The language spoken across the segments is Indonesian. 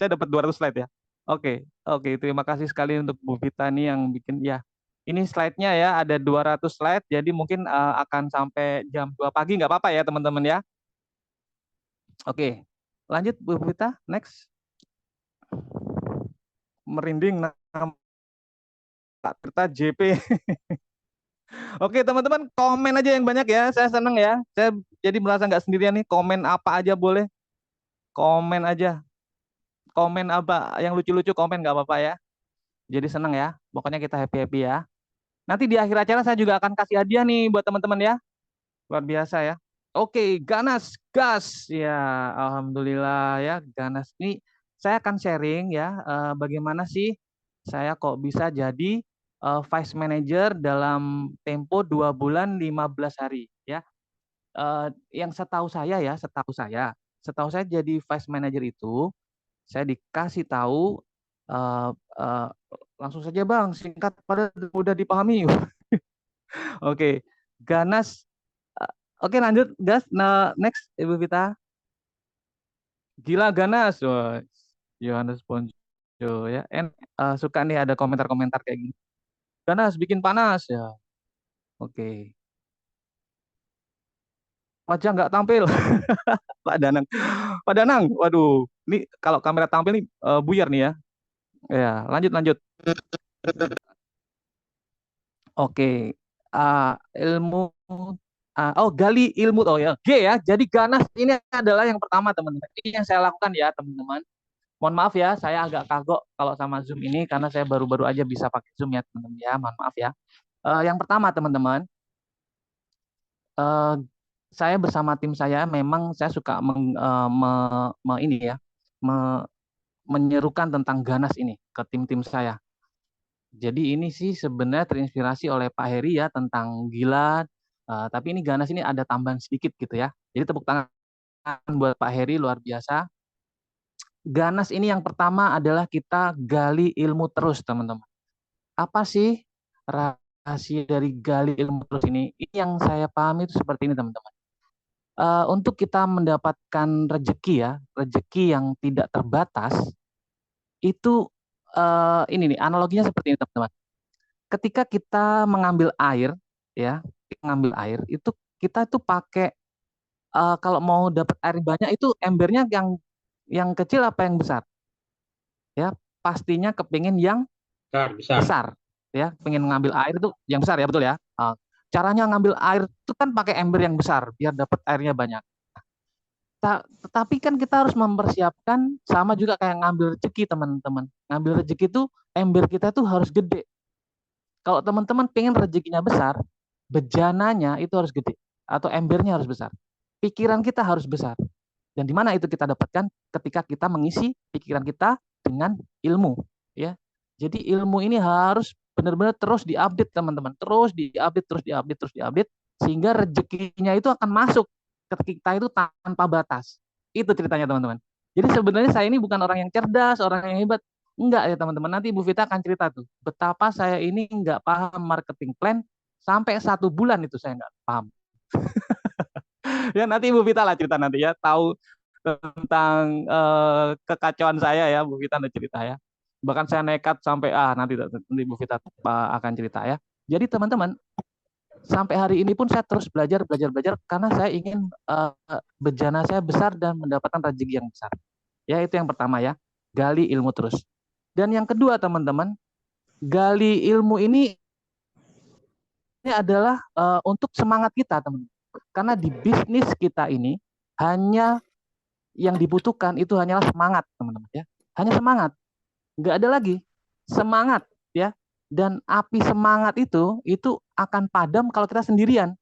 saya dapat 200 slide ya. Oke, oke, terima kasih sekali untuk Bu Vita nih yang bikin ya. Ini slide-nya ya, ada 200 slide, jadi mungkin akan sampai jam 2 pagi, nggak apa-apa ya teman-teman ya. Oke, lanjut Bu Vita, next. Merinding, Pak Tirta JP. Oke teman-teman, komen aja yang banyak ya, saya seneng ya. Saya jadi merasa nggak sendirian nih, komen apa aja boleh. Komen aja, komen apa yang lucu-lucu komen nggak apa-apa ya. Jadi seneng ya, pokoknya kita happy-happy ya. Nanti di akhir acara saya juga akan kasih hadiah nih buat teman-teman ya. Luar biasa ya. Oke, ganas, gas. Ya, alhamdulillah ya, ganas. Ini saya akan sharing ya, bagaimana sih saya kok bisa jadi vice manager dalam tempo 2 bulan 15 hari ya. Yang setahu saya jadi vice manager itu saya dikasih tahu eh, eh, langsung saja Bang, singkat padat mudah dipahami. Oke, ganas. Eh, Oke, lanjut, gas. Nah, next, Ibu Vita. Gila ganas. Wah, Yohanes Ponjo ya. Suka nih ada komentar-komentar kayak gini. Ganas bikin panas ya. Oke. Wajah nggak tampil. Pak Danang. Pak Danang, waduh. Ini kalau kamera tampil nih buyar nih ya. Ya, lanjut lanjut. Oke. Ilmu gali ilmu oh ya. G ya. Jadi ganas ini adalah yang pertama teman-teman. Ini yang saya lakukan ya teman-teman. Mohon maaf ya, saya agak kagok kalau sama Zoom ini karena saya baru-baru aja bisa pakai Zoom ya teman-teman ya. Mohon maaf ya. Yang pertama teman-teman, eh, saya bersama tim saya memang saya suka ini ya, me- menyerukan tentang ganas ini ke tim-tim saya. Jadi ini sih sebenarnya terinspirasi oleh Pak Heri ya tentang gila, tapi ini ganas ini ada tambahan sedikit gitu ya. Jadi tepuk tangan buat Pak Heri luar biasa. Ganas ini yang pertama adalah kita gali ilmu terus teman-teman. Apa sih rahasia dari gali ilmu terus ini? Ini yang saya pahami itu seperti ini teman-teman. Untuk kita mendapatkan rejeki ya, rejeki yang tidak terbatas, itu ini nih analoginya seperti ini teman-teman. Ketika kita mengambil air, ya, mengambil air itu kita tuh pakai kalau mau dapat air banyak itu embernya yang kecil apa yang besar? Ya, pastinya kepingin yang Besar, besar. besar, ya, pengen ngambil air itu yang besar ya betul ya. Caranya ngambil air itu kan pakai ember yang besar biar dapat airnya banyak. Tetapi kan kita harus mempersiapkan sama juga kayak ngambil rezeki teman-teman. Ngambil rezeki itu ember kita tuh harus gede. Kalau teman-teman pengen rezekinya besar, bejananya itu harus gede atau embernya harus besar. Pikiran kita harus besar. Dan di mana itu kita dapatkan ketika kita mengisi pikiran kita dengan ilmu, ya. Jadi ilmu ini harus benar-benar terus diupdate teman-teman, terus diupdate, terus diupdate, terus diupdate sehingga rezekinya itu akan masuk ke kita itu tanpa batas. Itu ceritanya teman-teman. Jadi sebenarnya saya ini bukan orang yang cerdas, orang yang hebat. Enggak ya teman-teman. Nanti Bu Vita akan cerita tuh betapa saya ini enggak paham marketing plan sampai 1 bulan itu saya enggak paham. Ya nanti Bu Vita lah cerita nanti ya tahu tentang kekacauan saya ya Bu Vita ada cerita ya. Bahkan saya nekat sampai nanti Bu Vita akan cerita ya. Jadi teman-teman sampai hari ini pun saya terus belajar karena saya ingin bejana saya besar dan mendapatkan rezeki yang besar. Ya itu yang pertama ya, gali ilmu terus. Dan yang kedua teman-teman, gali ilmu ini adalah untuk semangat kita teman-teman. Karena di bisnis kita ini hanya yang dibutuhkan itu hanyalah semangat teman-teman ya, hanya semangat, nggak ada lagi semangat ya. Dan api semangat itu akan padam kalau kita sendirian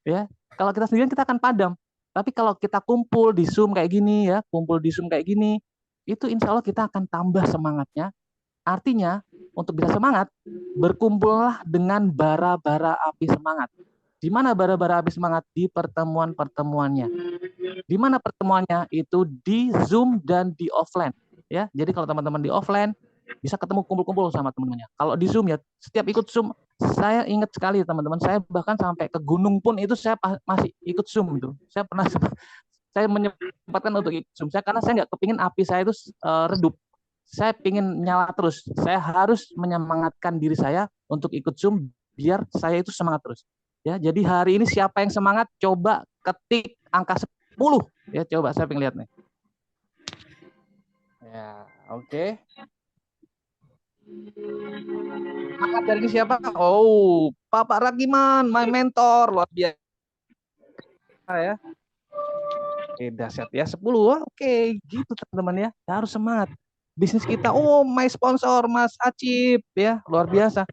ya. Kalau kita sendirian kita akan padam, tapi kalau kita kumpul di Zoom kayak gini ya, kumpul di Zoom kayak gini, itu insya Allah kita akan tambah semangatnya. Artinya untuk bisa semangat, berkumpullah dengan bara-bara api semangat. Di mana bara-bara api semangat? Di pertemuan-pertemuannya. Di mana pertemuannya? Itu di Zoom dan di offline. Ya, jadi kalau teman-teman di offline bisa ketemu kumpul-kumpul sama teman-temannya. Kalau di Zoom ya, setiap ikut Zoom, saya ingat sekali teman-teman, saya bahkan sampai ke gunung pun itu saya masih ikut Zoom itu. Saya pernah saya menyempatkan untuk ikut Zoom saya karena saya nggak kepingin api saya itu redup. Saya pingin nyala terus. Saya harus menyemangatkan diri saya untuk ikut Zoom biar saya itu semangat terus. Ya, jadi hari ini siapa yang semangat? Coba ketik angka 10. Ya, coba saya pengen lihat nih. Ya, oke. Angkat dari ini siapa? Oh, Bapak Ragiman, my mentor, luar biasa ya. Oke, dahsyat ya 10. Oke, gitu teman-teman ya. Harus semangat. Bisnis kita, oh, my sponsor Mas Acip ya, luar biasa.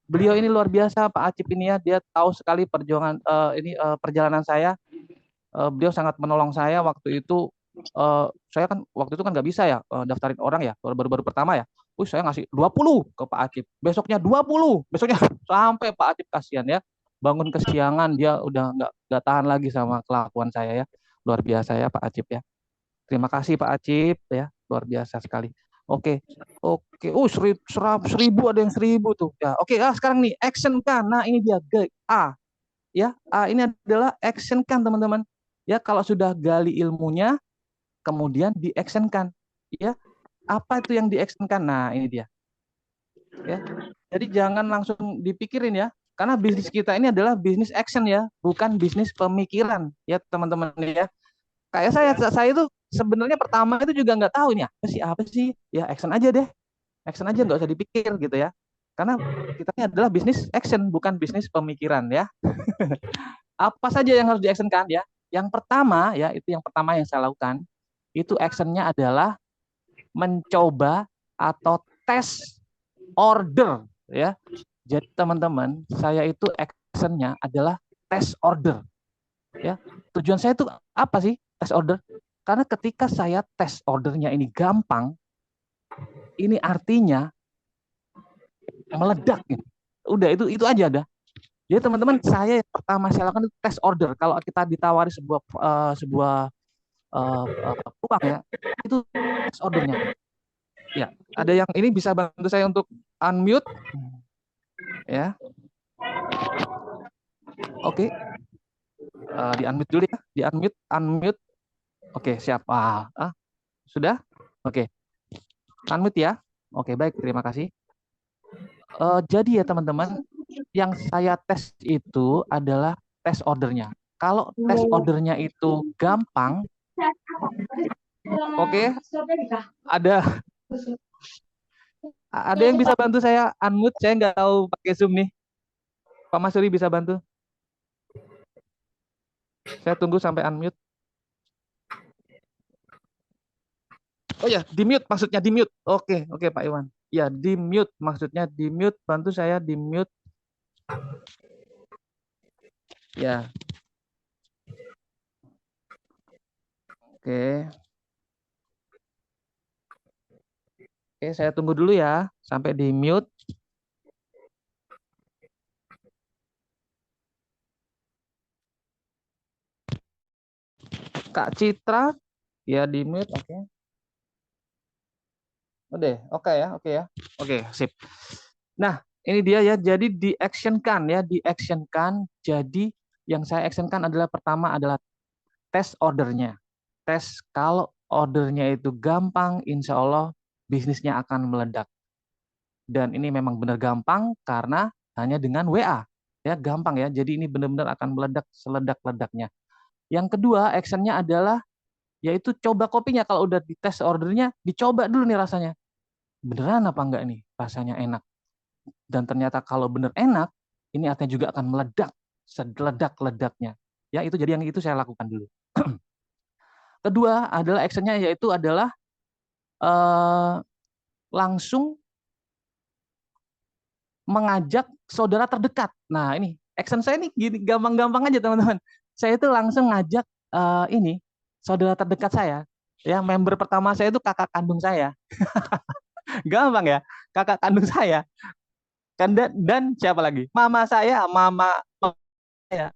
Beliau ini luar biasa Pak Acip ini ya, dia tahu sekali perjuangan perjalanan saya. Beliau sangat menolong saya waktu itu. Saya kan waktu itu kan nggak bisa ya daftarin orang ya, baru-baru pertama ya. Saya ngasih 20 ke Pak Acip. Besoknya 20, besoknya sampai Pak Acip kasihan ya. Bangun kesiangan, dia udah nggak tahan lagi sama kelakuan saya ya. Luar biasa ya Pak Acip ya. Terima kasih Pak Acip ya, luar biasa sekali. Oke, oke. Seribu ada yang 1000 tuh. Ya, oke. Sekarang nih action kan. Nah ini dia A. Ya, A ini adalah action kan teman-teman. Ya, kalau sudah gali ilmunya, kemudian di action kan. Ya, apa itu yang di action kan? Nah ini dia. Ya, jadi jangan langsung dipikirin ya. Karena bisnis kita ini adalah bisnis action ya, bukan bisnis pemikiran ya teman-teman ya. Kayak saya itu sebenarnya pertama itu juga nggak tahu ini apa sih ya, action aja deh, action aja, nggak usah dipikir gitu ya, karena kita ini adalah bisnis action bukan bisnis pemikiran ya. Apa saja yang harus di action kan ya, yang pertama ya, itu yang pertama yang saya lakukan itu actionnya adalah mencoba atau tes order ya. Jadi teman-teman, saya itu actionnya adalah tes order ya. Tujuan saya itu apa sih tes order? Karena ketika saya tes ordernya ini gampang, ini artinya meledak gitu. Udah itu aja dah. Jadi teman-teman, saya yang pertama saya lakukan itu tes order. Kalau kita ditawari sebuah uang ya, itu tes ordernya. Ya, ada yang ini bisa bantu saya untuk unmute ya. Oke. Di unmute dulu ya, di unmute. Oke, siap. Sudah? Oke. Unmute ya. Oke, baik, terima kasih. Jadi ya teman-teman, yang saya tes itu adalah tes ordernya. Kalau tes ordernya itu gampang, oke, ada yang bisa bantu saya unmute? Saya nggak tahu pakai Zoom nih. Pak Masuri bisa bantu? Saya tunggu sampai unmute. Oh ya, di mute maksudnya, di mute. Oke, Pak Iwan. Ya, di mute maksudnya, di mute. Bantu saya di mute. Ya. Oke. Oke, saya tunggu dulu ya sampai di mute. Kak Citra, ya di mute. Oke. Udah, oke ya. Oke, sip. Nah, ini dia ya. Jadi di action kan ya, di action kan. Jadi yang saya action kan adalah pertama adalah tes ordernya. Tes kalau ordernya itu gampang, insya Allah bisnisnya akan meledak. Dan ini memang benar gampang karena hanya dengan WA. Ya, gampang ya. Jadi ini benar-benar akan meledak seledak-ledaknya. Yang kedua, actionnya adalah yaitu coba kopinya. Kalau udah dites ordernya, dicoba dulu nih rasanya. Beneran apa enggak nih? Rasanya enak. Dan ternyata kalau bener enak, ini artinya juga akan meledak, seledak-ledaknya. Ya, itu jadi yang itu saya lakukan dulu. Kedua adalah actionnya yaitu adalah langsung mengajak saudara terdekat. Nah, ini action saya ini gini, gampang-gampang aja teman-teman. Saya itu langsung ngajak ini saudara terdekat saya. Ya, member pertama saya itu kakak kandung saya. Gampang ya, kakak kandung saya. Dan siapa lagi? Mama saya, mama saya.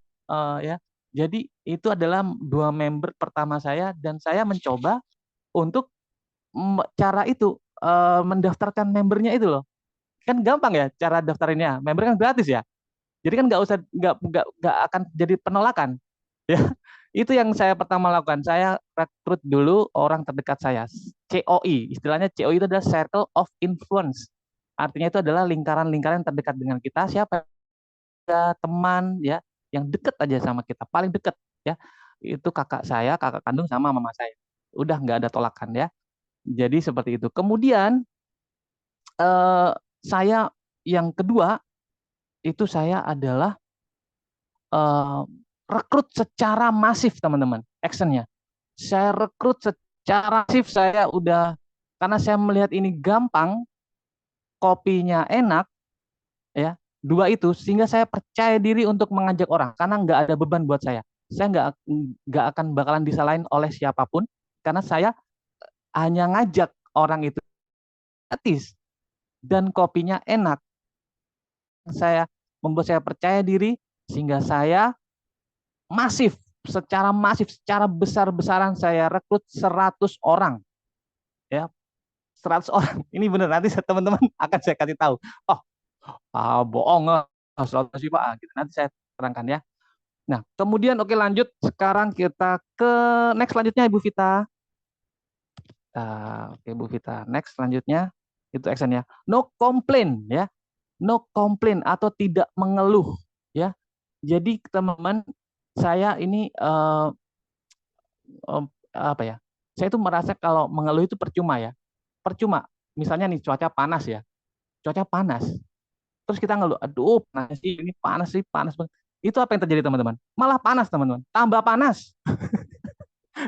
Ya. Jadi itu adalah 2 member pertama saya dan saya mencoba untuk cara itu mendaftarkan membernya itu loh. Kan gampang ya cara daftarinnya. Member kan gratis ya. Jadi kan nggak usah nggak akan jadi penolakan. Ya. Itu yang saya pertama lakukan. Saya rekrut dulu orang terdekat saya. COI, istilahnya COI itu adalah Circle of Influence. Artinya itu adalah lingkaran-lingkaran terdekat dengan kita. Siapa ya, teman ya yang deket aja sama kita, paling deket ya. Itu kakak saya, kakak kandung sama mama saya. Udah nggak ada tolakan ya. Jadi seperti itu. Kemudian eh, saya yang kedua itu saya adalah eh, rekrut secara masif teman-teman. Actionnya saya rekrut secara masif. Saya udah, karena saya melihat ini gampang, kopinya enak ya, dua itu sehingga saya percaya diri untuk mengajak orang karena nggak ada beban buat saya nggak akan bakalan disalahin oleh siapapun karena saya hanya ngajak orang itu gratis dan kopinya enak. Saya membuat saya percaya diri sehingga saya masif, secara masif, secara besar-besaran saya rekrut 100 orang ya. 100 orang ini benar, nanti teman-teman akan saya kasih tahu. Oh, bohong, 100 sih Pak gitu. Nanti saya terangkan ya. Nah kemudian oke, lanjut sekarang kita ke next selanjutnya Ibu Vita. Oke Bu Vita, next selanjutnya itu actionnya no complain ya, no complain atau tidak mengeluh ya. Jadi teman-teman, saya ini apa ya, saya itu merasa kalau mengeluh itu percuma ya, percuma. Misalnya nih cuaca panas ya, cuaca panas, terus kita ngeluh, aduh panas sih, ini panas sih, panas banget. Itu apa yang terjadi teman-teman? Malah panas teman-teman, tambah panas.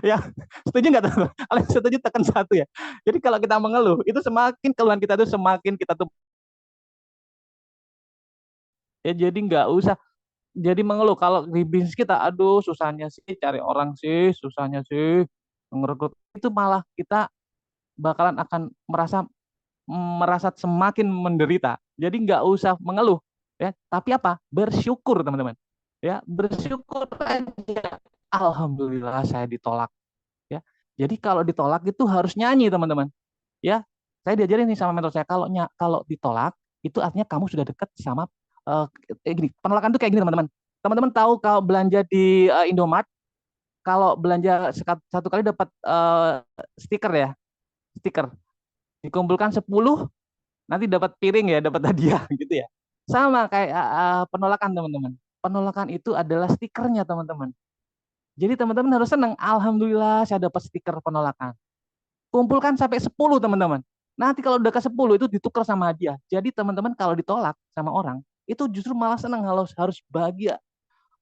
Ya, setuju nggak teman-teman? Kalian setuju tekan satu ya. Jadi kalau kita mengeluh, itu semakin keluhan kita tuh semakin kita tuh ya, jadi nggak usah jadi mengeluh. Kalau di bisnis kita, aduh susahnya sih cari orang sih, susahnya sih ngerekrut, itu malah kita bakalan akan merasa merasa semakin menderita. Jadi nggak usah mengeluh ya, tapi apa? Bersyukur teman-teman. Ya, bersyukur aja. Alhamdulillah saya ditolak ya. Jadi kalau ditolak itu harus nyanyi teman-teman. Ya, saya diajarin nih sama mentor saya, kalau ditolak itu artinya kamu sudah dekat sama gini. Penolakan itu kayak gini teman-teman. Teman-teman tahu kalau belanja di Indomart, kalau belanja satu kali dapat stiker ya, stiker. Dikumpulkan 10 nanti dapat piring ya, dapat hadiah gitu ya. Sama kayak penolakan teman-teman. Penolakan itu adalah stikernya teman-teman. Jadi teman-teman harus senang. Alhamdulillah saya dapat stiker penolakan. Kumpulkan sampai 10 teman-teman. Nanti kalau udah ke 10 itu ditukar sama hadiah. Jadi teman-teman kalau ditolak sama orang, itu justru malah senang, harus bahagia.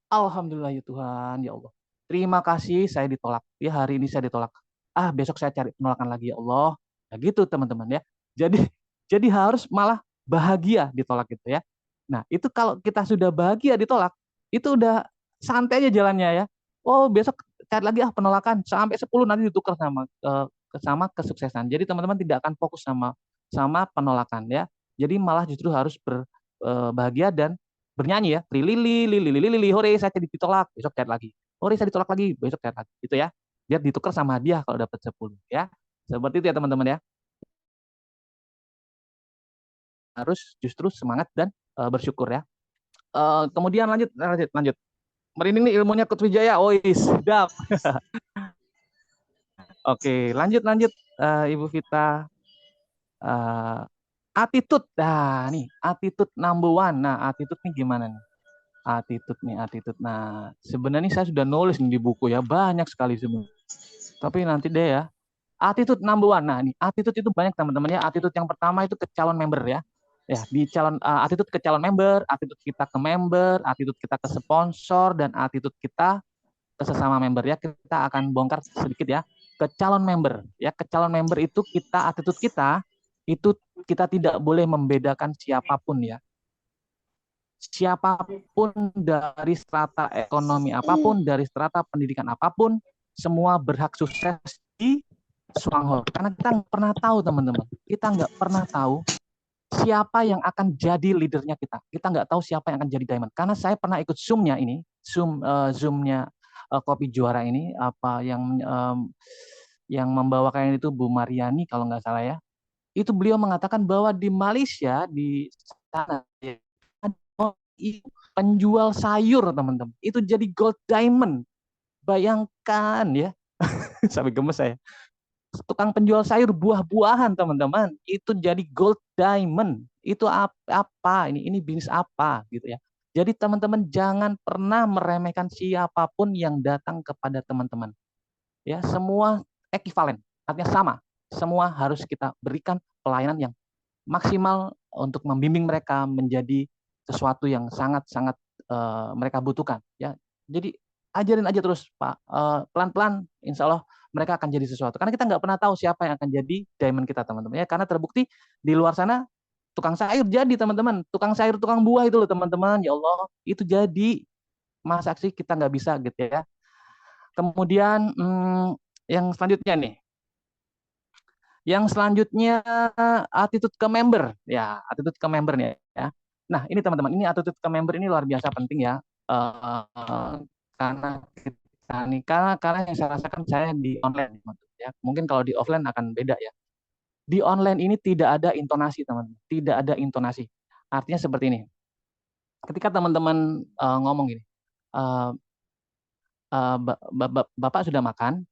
Alhamdulillah ya Tuhan, ya Allah. Terima kasih saya ditolak. Ya hari ini saya ditolak. Besok saya cari penolakan lagi ya Allah. Ya gitu teman-teman ya. Jadi jadi harus malah bahagia ditolak gitu ya. Nah, itu kalau kita sudah bahagia ditolak, itu udah santai aja jalannya ya. Oh, besok cari lagi penolakan sampai 10 nanti ditukar sama kesuksesan. Jadi teman-teman tidak akan fokus sama sama penolakan ya. Jadi malah justru harus berbahagia dan bernyanyi ya, lili lili lili lili, hore saya ditolak, besok chat lagi, hore saya ditolak lagi, besok chat lagi gitu ya, biar ditukar sama hadiah kalau dapat 10 ya. Seperti itu ya teman-teman ya, harus justru semangat dan bersyukur ya. Kemudian lanjut. Merinding nih ilmunya Coach Wijaya. Oh sedap. Oke, lanjut Ibu Vita. uh, Attitude. Nah nih attitude number one. Nah attitude nih gimana nih? Attitude. Nah, sebenarnya saya sudah nulis nih di buku ya, banyak sekali sebenarnya. Tapi nanti deh ya. Attitude number one. Nah, ini attitude itu banyak teman-teman ya. Attitude yang pertama itu ke calon member ya. Ya, di attitude ke calon member, attitude kita ke member, attitude kita ke sponsor, dan attitude kita ke sesama member ya. Kita akan bongkar sedikit ya. Ke calon member ya. Ke calon member itu attitude kita itu kita tidak boleh membedakan siapapun ya, siapapun dari strata ekonomi apapun, dari strata pendidikan apapun, semua berhak sukses di Swangho. Karena kita nggak pernah tahu teman-teman, kita nggak pernah tahu siapa yang akan jadi leadernya kita. Kita nggak tahu siapa yang akan jadi diamond. Karena saya pernah ikut zoomnya ini, zoomnya Kopi Juara ini, apa yang membawakan itu Bu Mariani kalau nggak salah ya. Itu beliau mengatakan bahwa di Malaysia di sana ya, penjual sayur teman-teman itu jadi gold diamond, Bayangkan ya, sampai gemes saya. Tukang penjual sayur buah-buahan teman-teman itu jadi gold diamond. Itu apa ini bisnis apa gitu ya. Jadi teman-teman jangan pernah meremehkan siapapun yang datang kepada teman-teman ya. Semua ekivalen, artinya sama. Semua harus kita berikan pelayanan yang maksimal untuk membimbing mereka menjadi sesuatu yang sangat-sangat mereka butuhkan ya. Jadi ajarin aja terus Pak, pelan-pelan insya Allah mereka akan jadi sesuatu. Karena kita nggak pernah tahu siapa yang akan jadi diamond kita teman-teman ya. Karena terbukti di luar sana tukang sayur jadi teman-teman, tukang sayur, tukang buah itu loh teman-teman. Ya Allah itu jadi, masa sih kita nggak bisa gitu ya. Kemudian yang selanjutnya nih, yang selanjutnya attitude ke member ya, attitude ke member nih ya. Nah ini teman-teman, ini attitude ke member ini luar biasa penting ya, karena kita nih, karena yang saya rasakan saya di online ya, mungkin kalau di offline akan beda ya. Di online ini tidak ada intonasi teman-teman, tidak ada intonasi. Artinya seperti ini, ketika teman-teman ngomong gini, uh, Bapak sudah makan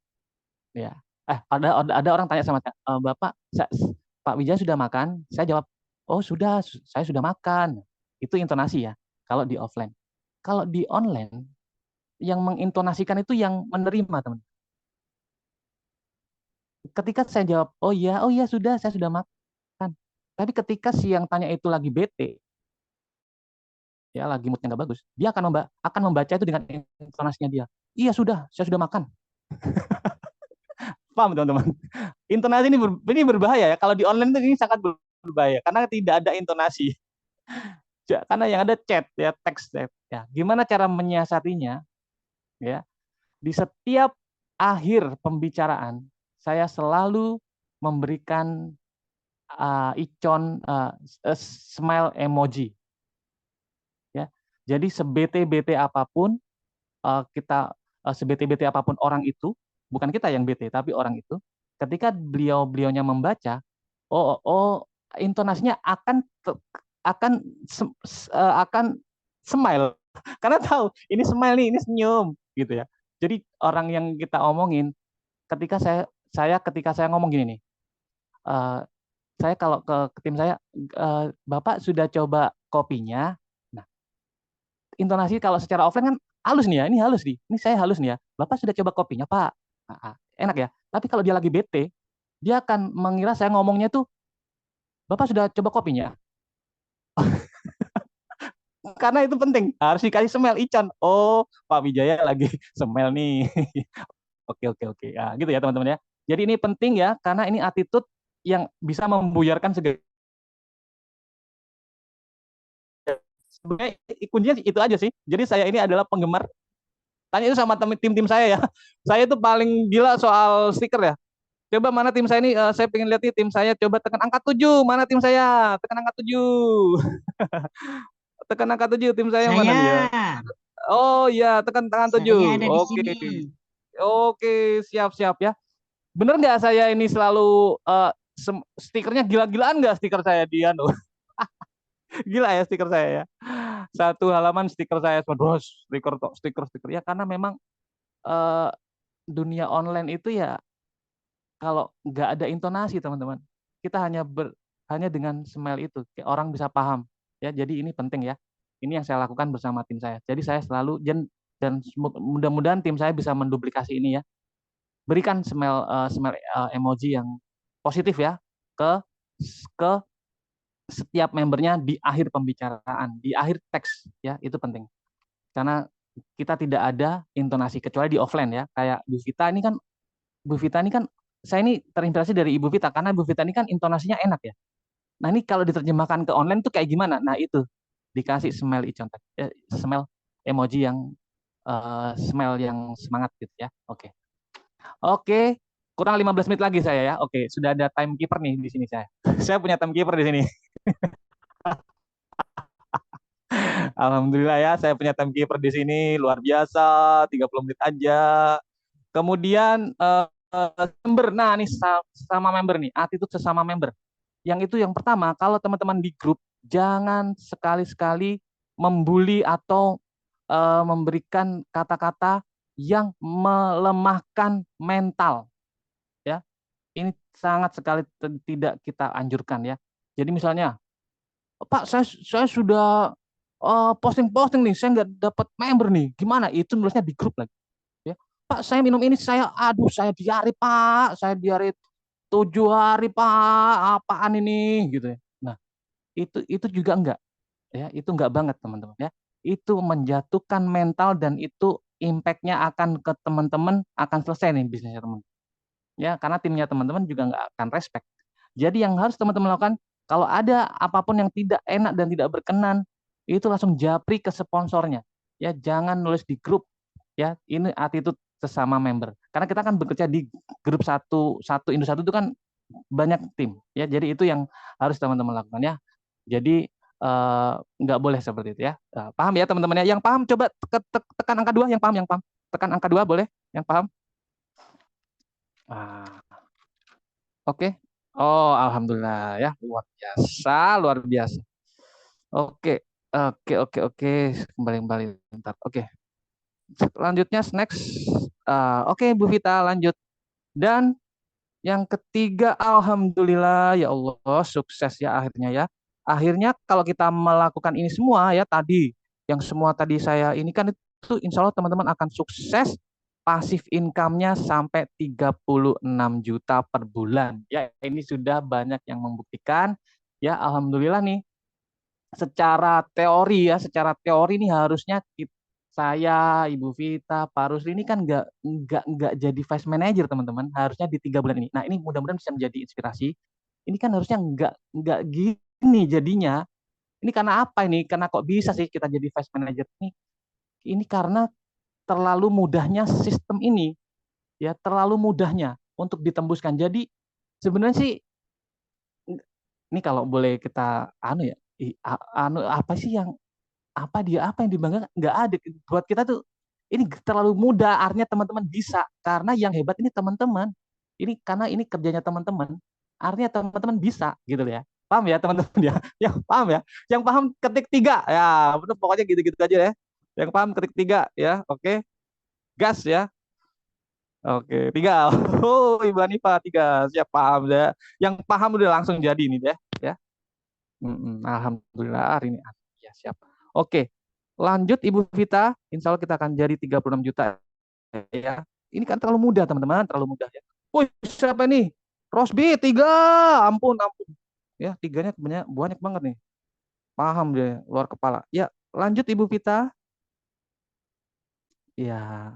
ya, ada orang tanya sama saya, Bapak, Pak Wijaya sudah makan? Saya jawab, oh sudah, saya sudah makan. Itu intonasi ya, kalau di offline. Kalau di online, yang mengintonasikan itu yang menerima, teman. Ketika saya jawab, oh iya sudah, saya sudah makan. Tapi ketika si yang tanya itu lagi bete, ya lagi moodnya nggak bagus, dia akan membaca itu dengan intonasinya dia. Iya sudah, saya sudah makan. Paham teman-teman? Intonasi ini berbahaya ya. Kalau di online ini sangat berbahaya karena tidak ada intonasi. Karena yang ada chat ya, teks ya. Gimana cara menyiasatinya ya? Di setiap akhir pembicaraan saya selalu memberikan icon smile emoji ya. Jadi sebete-bete apapun kita sebete-bete apapun orang itu, bukan kita yang bete tapi orang itu, ketika beliaunya membaca, intonasinya akan akan smile karena tahu ini smile nih, ini senyum gitu ya. Jadi orang yang kita omongin, ketika ketika saya ngomong gini nih, uh, saya kalau ke tim saya, Bapak sudah coba kopinya. Nah, intonasi kalau secara offline kan halus nih ya, ini halus nih, ini saya halus nih ya. Bapak sudah coba kopinya Pak, enak ya. Tapi kalau dia lagi bete, dia akan mengira saya ngomongnya tuh, Bapak sudah coba kopinya. Karena itu penting, harus dikasih smell icon. Oh, Pak Wijaya lagi smell nih. Oke, oke, oke. Ya, gitu ya teman-teman ya. Jadi ini penting ya, karena ini attitude yang bisa membuyarkan segala. Sebenarnya kuncinya itu aja sih. Jadi saya ini adalah penggemar. Tanya itu sama tim-tim saya ya. Saya itu paling gila soal stiker ya. Coba mana tim saya ini, saya pengen lihat nih tim saya, coba tekan angka 7. Mana tim saya? Tekan angka 7. Tekan angka 7, tim saya mana nih ya? Saya, Oh iya, tekan tangan 7. saya ada di Oke. sini. Oke, siap-siap ya. Bener nggak saya ini selalu stikernya gila-gilaan nggak stiker saya di anu? Gila ya stiker saya ya. Satu halaman stiker saya semua, stiker stiker stiker ya, karena memang eh, dunia online itu ya kalau nggak ada intonasi teman-teman, kita hanya dengan smile itu orang bisa paham ya. Jadi ini penting ya. Ini yang saya lakukan bersama tim saya. Jadi saya selalu dan mudah-mudahan tim saya bisa menduplikasi ini ya. Berikan smile emoji yang positif ya ke ke setiap membernya di akhir pembicaraan, di akhir teks ya, itu penting. Karena kita tidak ada intonasi kecuali di offline ya. Kayak Bu Vita ini kan saya ini terinspirasi dari Ibu Vita karena Bu Vita ini kan intonasinya enak ya. Nah, ini kalau diterjemahkan ke online tuh kayak gimana? Nah, itu dikasih smile icon smile emoji yang smile yang semangat gitu ya. Oke. Oke, kurang 15 menit lagi saya ya. Oke, sudah ada timekeeper nih di sini saya. Saya punya timekeeper di sini. Alhamdulillah ya, saya punya timekeeper di sini luar biasa, 30 menit aja. Kemudian member, nah ini sama member nih, attitude sesama member. Yang itu yang pertama, kalau teman-teman di grup, jangan sekali-sekali membuli atau memberikan kata-kata yang melemahkan mental, ya. Ini sangat sekali tidak kita anjurkan, ya. Jadi misalnya, Pak, saya sudah posting-posting nih, saya nggak dapat member nih. Gimana? Itu nulisnya di grup lagi. Ya, Pak, saya minum ini, saya diare, Pak, saya diare 7 hari, Pak, apaan ini, gitu ya. Nah, itu juga enggak, ya, itu enggak banget, teman-teman, ya. Itu menjatuhkan mental dan itu impact-nya akan ke teman-teman, akan selesai nih bisnisnya teman. Ya, karena timnya teman-teman juga nggak akan respect. Jadi yang harus teman-teman lakukan, kalau ada apapun yang tidak enak dan tidak berkenan, itu langsung japri ke sponsornya. Ya, jangan nulis di grup. Ya, ini attitude sesama member. Karena kita kan bekerja di grup satu Indo satu itu kan banyak tim. Ya, jadi itu yang harus teman-teman lakukan, ya. Jadi nggak boleh seperti itu, ya. Paham ya teman-teman, ya? Yang paham coba tekan angka 2, yang paham. Tekan angka 2 boleh, yang paham. Ah, oke. Oh, alhamdulillah, ya, luar biasa, luar biasa. Oke, oke. Kembali kembali bentar. Oke. Selanjutnya next. Oke, Bu Vita lanjut. Dan yang ketiga, alhamdulillah, ya Allah, sukses ya akhirnya, ya. Akhirnya kalau kita melakukan ini semua, ya, tadi yang semua tadi saya ini kan, itu insya Allah teman-teman akan sukses, pasif income-nya sampai 36 juta per bulan. Ya, ini sudah banyak yang membuktikan. Ya, alhamdulillah nih. Secara teori nih harusnya saya, Ibu Vita, Pak Rusli ini kan nggak jadi vice manager, teman-teman. Harusnya di 3 bulan ini. Nah, ini mudah-mudahan bisa menjadi inspirasi. Ini kan harusnya nggak gini jadinya. Ini karena apa ini? Karena kok bisa sih kita jadi vice manager ini? Ini karena terlalu mudahnya sistem ini, ya, terlalu mudahnya untuk ditembuskan. Jadi sebenarnya sih, ini kalau boleh kita anu ya, anu apa sih yang apa yang dibanggakan, nggak ada buat kita tuh. Ini terlalu mudah, artinya teman-teman bisa, karena yang hebat ini teman-teman. Ini karena ini kerjanya teman-teman, artinya teman-teman bisa, gitu ya. Paham ya teman-teman, ya? Yang paham ya, yang paham ketik 3, ya, betul, pokoknya gitu-gitu aja ya. Yang paham ketik 3, ya. Oke, gas ya. Oke, 3. Oh, Ibu Hanifah 3, siap, paham ya. Yang paham udah langsung jadi ini deh, ya. Alhamdulillah hari ini. Ya, siap. Oke, lanjut Ibu Vita. Insya Allah kita akan jadi 36 juta, ya. Ini kan terlalu mudah, teman-teman, terlalu mudah, ya. Wih, siapa ini? Rosbi 3. Ampun, ampun. Ya, 3-nya banyak, banyak banget nih. Paham deh, luar kepala. Ya, lanjut Ibu Vita. Ya,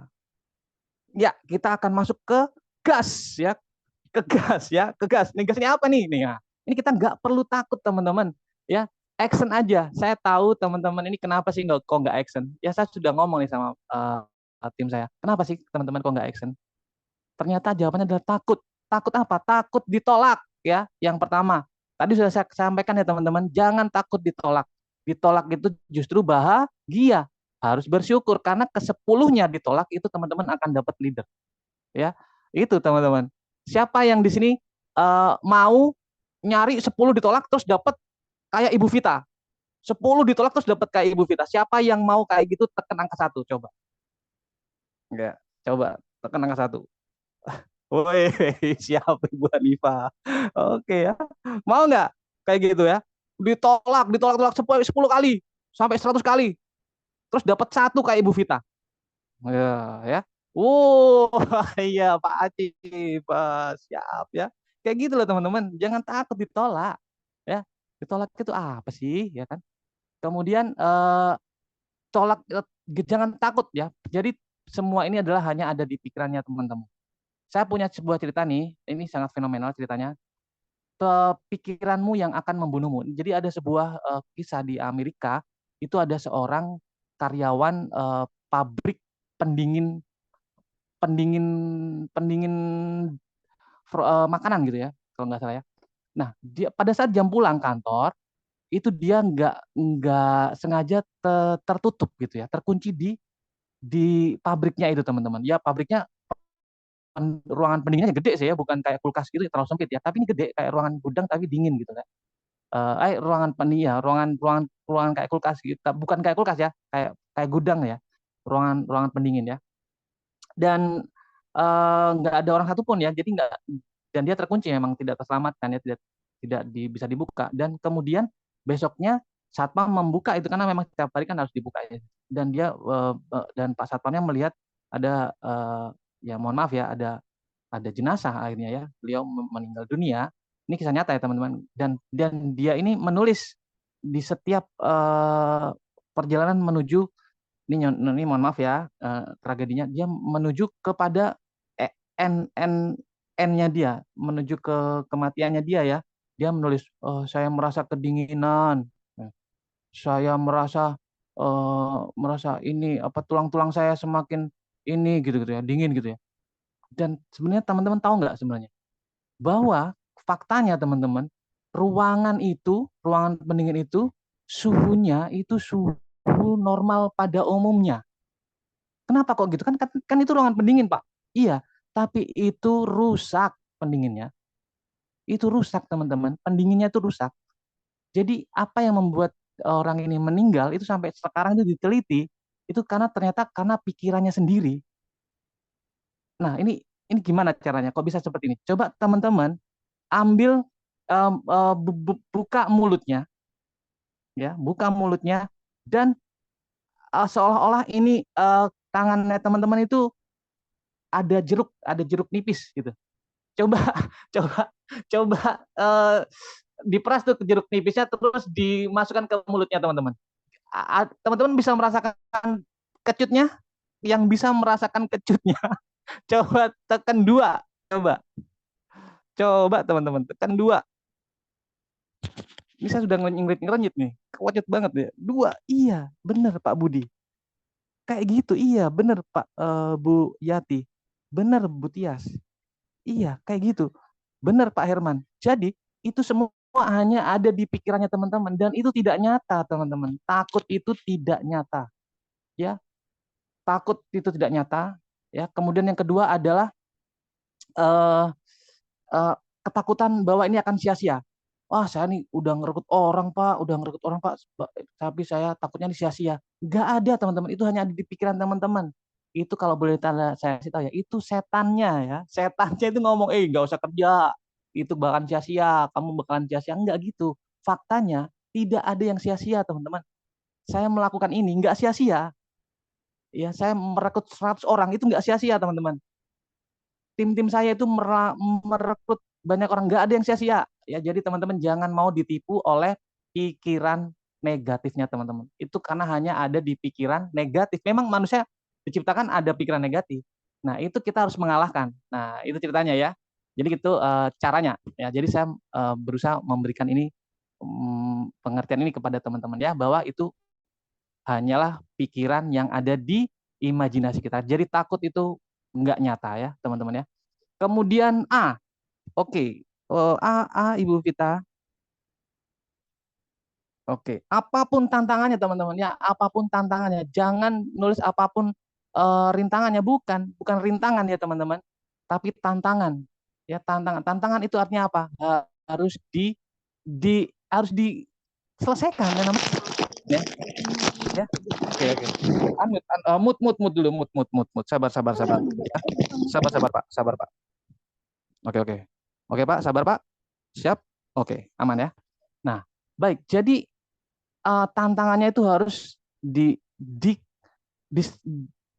ya, kita akan masuk ke gas, ya. Ke gas, ya, ke gas. Nih, gasnya apa nih? Nih, ya. Ini kita nggak perlu takut, teman-teman, ya. Action aja. Saya tahu teman-teman ini kenapa sih kok nggak action? Ya, saya sudah ngomong nih sama tim saya. Kenapa sih teman-teman kok nggak action? Ternyata jawabannya adalah takut. Takut apa? Takut ditolak, ya. Yang pertama, tadi sudah saya sampaikan ya teman-teman, jangan takut ditolak. Ditolak itu justru bahagia. Harus bersyukur karena ke-10-nya ditolak itu teman-teman akan dapat leader, ya. Itu teman-teman. Siapa yang di sini mau nyari 10 ditolak terus dapat kayak Ibu Vita? 10 ditolak terus dapat kayak Ibu Vita. Siapa yang mau kayak gitu, tekan angka 1 coba. Enggak, coba tekan angka 1. Woi, siap Ibu Hanifah. Oke, ya. Mau nggak kayak gitu, ya? Ditolak, ditolak 10 kali sampai 100 kali. Terus dapat 1 kayak Ibu Vita. Ya, ya. Iya Pak Aci, Pak, siap, ya. Kayak gitu loh teman-teman. Jangan takut ditolak, ya. Ditolak itu apa sih, ya kan? Kemudian tolak, jangan takut, ya. Jadi semua ini adalah hanya ada di pikirannya teman-teman. Saya punya sebuah cerita nih, ini sangat fenomenal ceritanya. Pikiranmu yang akan membunuhmu. Jadi ada sebuah kisah di Amerika, itu ada seorang karyawan pabrik pendingin pendingin pendingin makanan gitu ya, kalau nggak salah, ya. Nah, dia pada saat jam pulang kantor itu dia nggak sengaja tertutup gitu ya, terkunci di pabriknya itu teman-teman. Ya, pabriknya ruangan pendinginnya gede sih ya, bukan kayak kulkas gitu terlalu sempit ya, tapi ini gede kayak ruangan gudang tapi dingin gitu kan. Ruangan pendingin ya, ruangan ruangan ruangan kayak kulkas gitu, bukan kayak kulkas ya, kayak kayak gudang ya, ruangan ruangan pendingin, ya. dan nggak ada orang satupun ya, jadi nggak, dan dia terkunci, memang tidak terselamatkan ya, tidak bisa dibuka. Dan kemudian besoknya satpam membuka itu karena memang setiap hari kan harus dibuka ya, dan dia dan Pak Satpamnya melihat ada ya mohon maaf ya, ada jenazah akhirnya ya, beliau meninggal dunia. Ini kisah nyata ya teman-teman, dan dia ini menulis di setiap perjalanan menuju, ini mohon maaf ya, tragedinya dia menuju kepada n n n-nya dia, menuju ke kematiannya dia ya. Dia menulis, saya merasa kedinginan, saya merasa ini apa, tulang-tulang saya semakin ini gitu gitu ya, dingin gitu ya. Dan sebenarnya teman-teman tahu nggak sebenarnya bahwa faktanya teman-teman, ruangan pendingin itu suhunya itu suhu normal pada umumnya. Kenapa kok gitu? Kan itu ruangan pendingin, Pak. Iya, tapi itu rusak pendinginnya. Itu rusak, teman-teman. Pendinginnya itu rusak. Jadi apa yang membuat orang ini meninggal itu sampai sekarang itu diteliti, itu karena ternyata karena pikirannya sendiri. Nah, ini gimana caranya? Kok bisa seperti ini? Coba teman-teman ambil, buka mulutnya ya, buka mulutnya, dan seolah-olah ini tangannya teman-teman itu ada jeruk nipis gitu. Coba coba coba diperas tuh ke jeruk nipisnya, terus dimasukkan ke mulutnya teman-teman. Teman-teman bisa merasakan kecutnya, yang bisa merasakan kecutnya coba tekan dua, coba coba teman-teman tekan dua. Ini saya sudah ngerenyit nih, kewajet banget ya, dua. Iya bener Pak Budi, kayak gitu. Iya bener Pak, Bu Yati, bener Bu Tias. Iya, kayak gitu. Benar Pak Herman. Jadi, itu semua hanya ada di pikirannya teman-teman, dan itu tidak nyata, teman-teman. Takut itu tidak nyata, ya. Takut itu tidak nyata, ya. Kemudian yang kedua adalah eh, eh, ketakutan bahwa ini akan sia-sia. Wah, saya nih udah ngerekrut orang, Pak, udah ngerekrut orang, Pak, tapi saya takutnya ini sia-sia. Nggak ada, teman-teman. Itu hanya ada di pikiran teman-teman. Itu kalau boleh tanda saya sih tahu ya, itu setannya ya. Setannya itu ngomong, nggak usah kerja, itu bakalan sia-sia, kamu bakalan sia-sia. Enggak gitu. Faktanya tidak ada yang sia-sia, teman-teman. Saya melakukan ini nggak sia-sia. Ya, saya merekrut 100 orang itu nggak sia-sia, teman-teman. Tim-tim saya itu merekrut banyak orang, nggak ada yang sia-sia. Ya, jadi teman-teman jangan mau ditipu oleh pikiran negatifnya teman-teman. Itu karena hanya ada di pikiran negatif. Memang manusia diciptakan ada pikiran negatif. Nah, itu kita harus mengalahkan. Nah, itu ceritanya ya. Jadi itu caranya. Ya, jadi saya berusaha memberikan ini, pengertian ini kepada teman-teman ya, bahwa itu hanyalah pikiran yang ada di imajinasi kita. Jadi takut itu nggak nyata ya, teman-teman ya. Kemudian A, oke. Ibu Vita. Oke, apapun tantangannya teman-teman ya, apapun tantangannya, jangan nulis apapun rintangannya, bukan rintangan ya teman-teman, tapi tantangan. Ya, tantangan. Tantangan itu artinya apa? Harus harus diselesaikan ya namanya. Ya, ya. Oke, oke. Mut dulu, mut. Sabar, sabar, sabar. Ya. Sabar, Pak. Sabar, Pak. Oke, oke. Oke, Pak, sabar, Pak. Siap? Oke, aman ya. Nah, baik. Jadi tantangannya itu harus dis-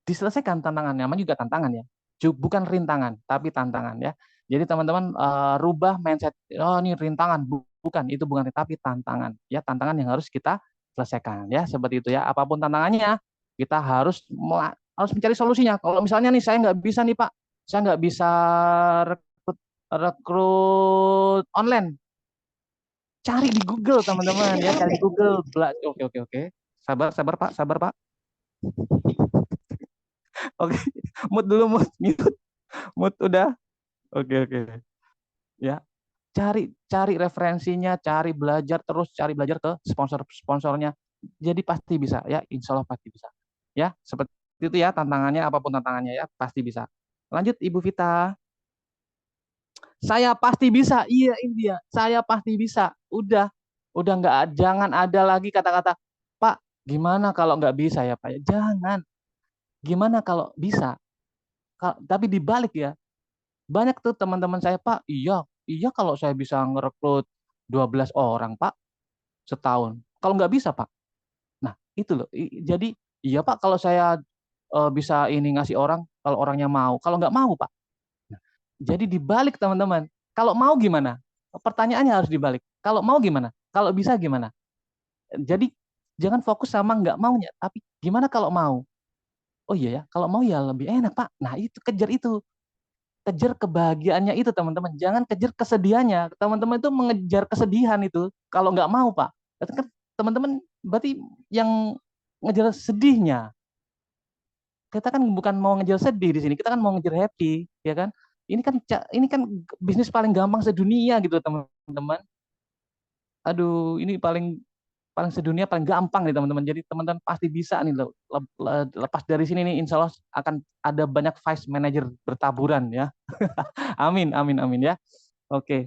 diselesaikan tantangannya. Namanya juga tantangan ya. Bukan rintangan, tapi tantangan ya. Jadi teman-teman rubah mindset. Oh, ini rintangan. Bukan, itu bukan, tapi tantangan. Ya, tantangan yang harus kita selesaikan ya. Seperti itu ya. Apapun tantangannya, kita harus mencari solusinya. Kalau misalnya nih saya nggak bisa nih Pak, saya nggak bisa rekrut online, cari di Google teman-teman ya, cari di Google. Oke, oke, oke. Sabar, sabar Pak, sabar Pak. Oke, mood dulu, mood udah. Oke, oke. Ya, cari referensinya, cari belajar ke sponsornya. Jadi pasti bisa ya, insya Allah pasti bisa. Ya, seperti itu ya tantangannya, apapun tantangannya ya, pasti bisa. Lanjut Ibu Vita. Saya pasti bisa. Iya, India. Saya pasti bisa. Udah nggak, jangan ada lagi kata-kata, Pak, gimana kalau nggak bisa ya Pak? Jangan. Gimana kalau bisa? Tapi dibalik ya, banyak tuh teman-teman saya, Pak, iya, iya kalau saya bisa ngerekrut 12 orang, Pak, setahun. Kalau nggak bisa, Pak. Nah, itu loh. Jadi, iya, Pak, kalau saya bisa ini ngasih orang, kalau orangnya mau. Kalau nggak mau, Pak. Nah, jadi dibalik, teman-teman. Kalau mau gimana? Pertanyaannya harus dibalik. Kalau mau gimana? Kalau bisa gimana? Jadi, jangan fokus sama nggak maunya, tapi gimana kalau mau? Oh iya ya, kalau mau ya lebih enak, Pak. Nah, itu kejar itu. Kejar kebahagiaannya itu, teman-teman. Jangan kejar kesedihannya. Teman-teman itu mengejar kesedihan itu kalau nggak mau, Pak. Berarti kan teman-teman berarti yang ngejar sedihnya. Kita kan bukan mau ngejar sedih di sini, kita kan mau ngejar happy, ya kan? Ini kan bisnis paling gampang sedunia gitu, teman-teman. Aduh, ini paling paling sedunia, paling gampang nih, teman-teman. Jadi teman-teman pasti bisa nih loh. Lepas dari sini nih, insya Allah akan ada banyak vice manager bertaburan ya. Amin, amin, amin ya. Oke.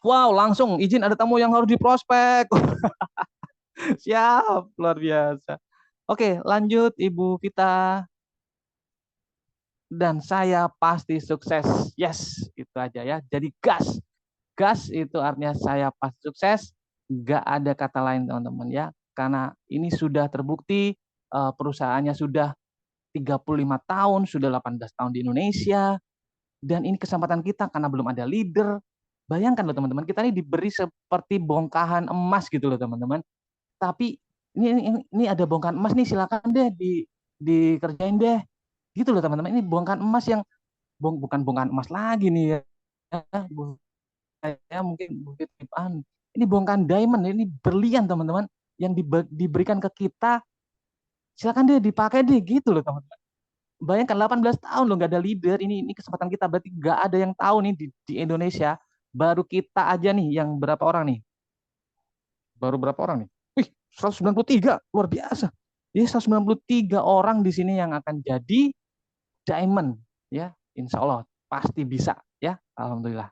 Wow, langsung izin ada tamu yang harus diprospek. Siap, luar biasa. Oke, lanjut Ibu Vita. Dan saya pasti sukses. Yes, itu aja ya. Jadi gas. Gas itu artinya saya pasti sukses. Nggak ada kata lain, teman-teman ya. Karena ini sudah terbukti, perusahaannya sudah 35 tahun, sudah 18 tahun di Indonesia. Dan ini kesempatan kita karena belum ada leader. Bayangkan loh, teman-teman, kita ini diberi seperti bongkahan emas gitu loh, teman-teman. Tapi ini ada bongkahan emas nih, silakan deh dikerjain deh. Gitu loh, teman-teman. Ini bongkahan emas yang bukan bongkahan emas lagi nih ya. Ya mungkin bukit ini bongkahan diamond, ini berlian, teman-teman, yang diberikan ke kita. Silakan deh dipakai deh, gitu loh, teman-teman. Bayangkan 18 tahun loh nggak ada leader, ini kesempatan kita, berarti nggak ada yang tahu nih di Indonesia. Baru kita aja nih yang berapa orang nih? Baru berapa orang nih? Wih, 193, luar biasa. Ini 193 orang di sini yang akan jadi diamond ya. Insya Allah pasti bisa ya. Alhamdulillah.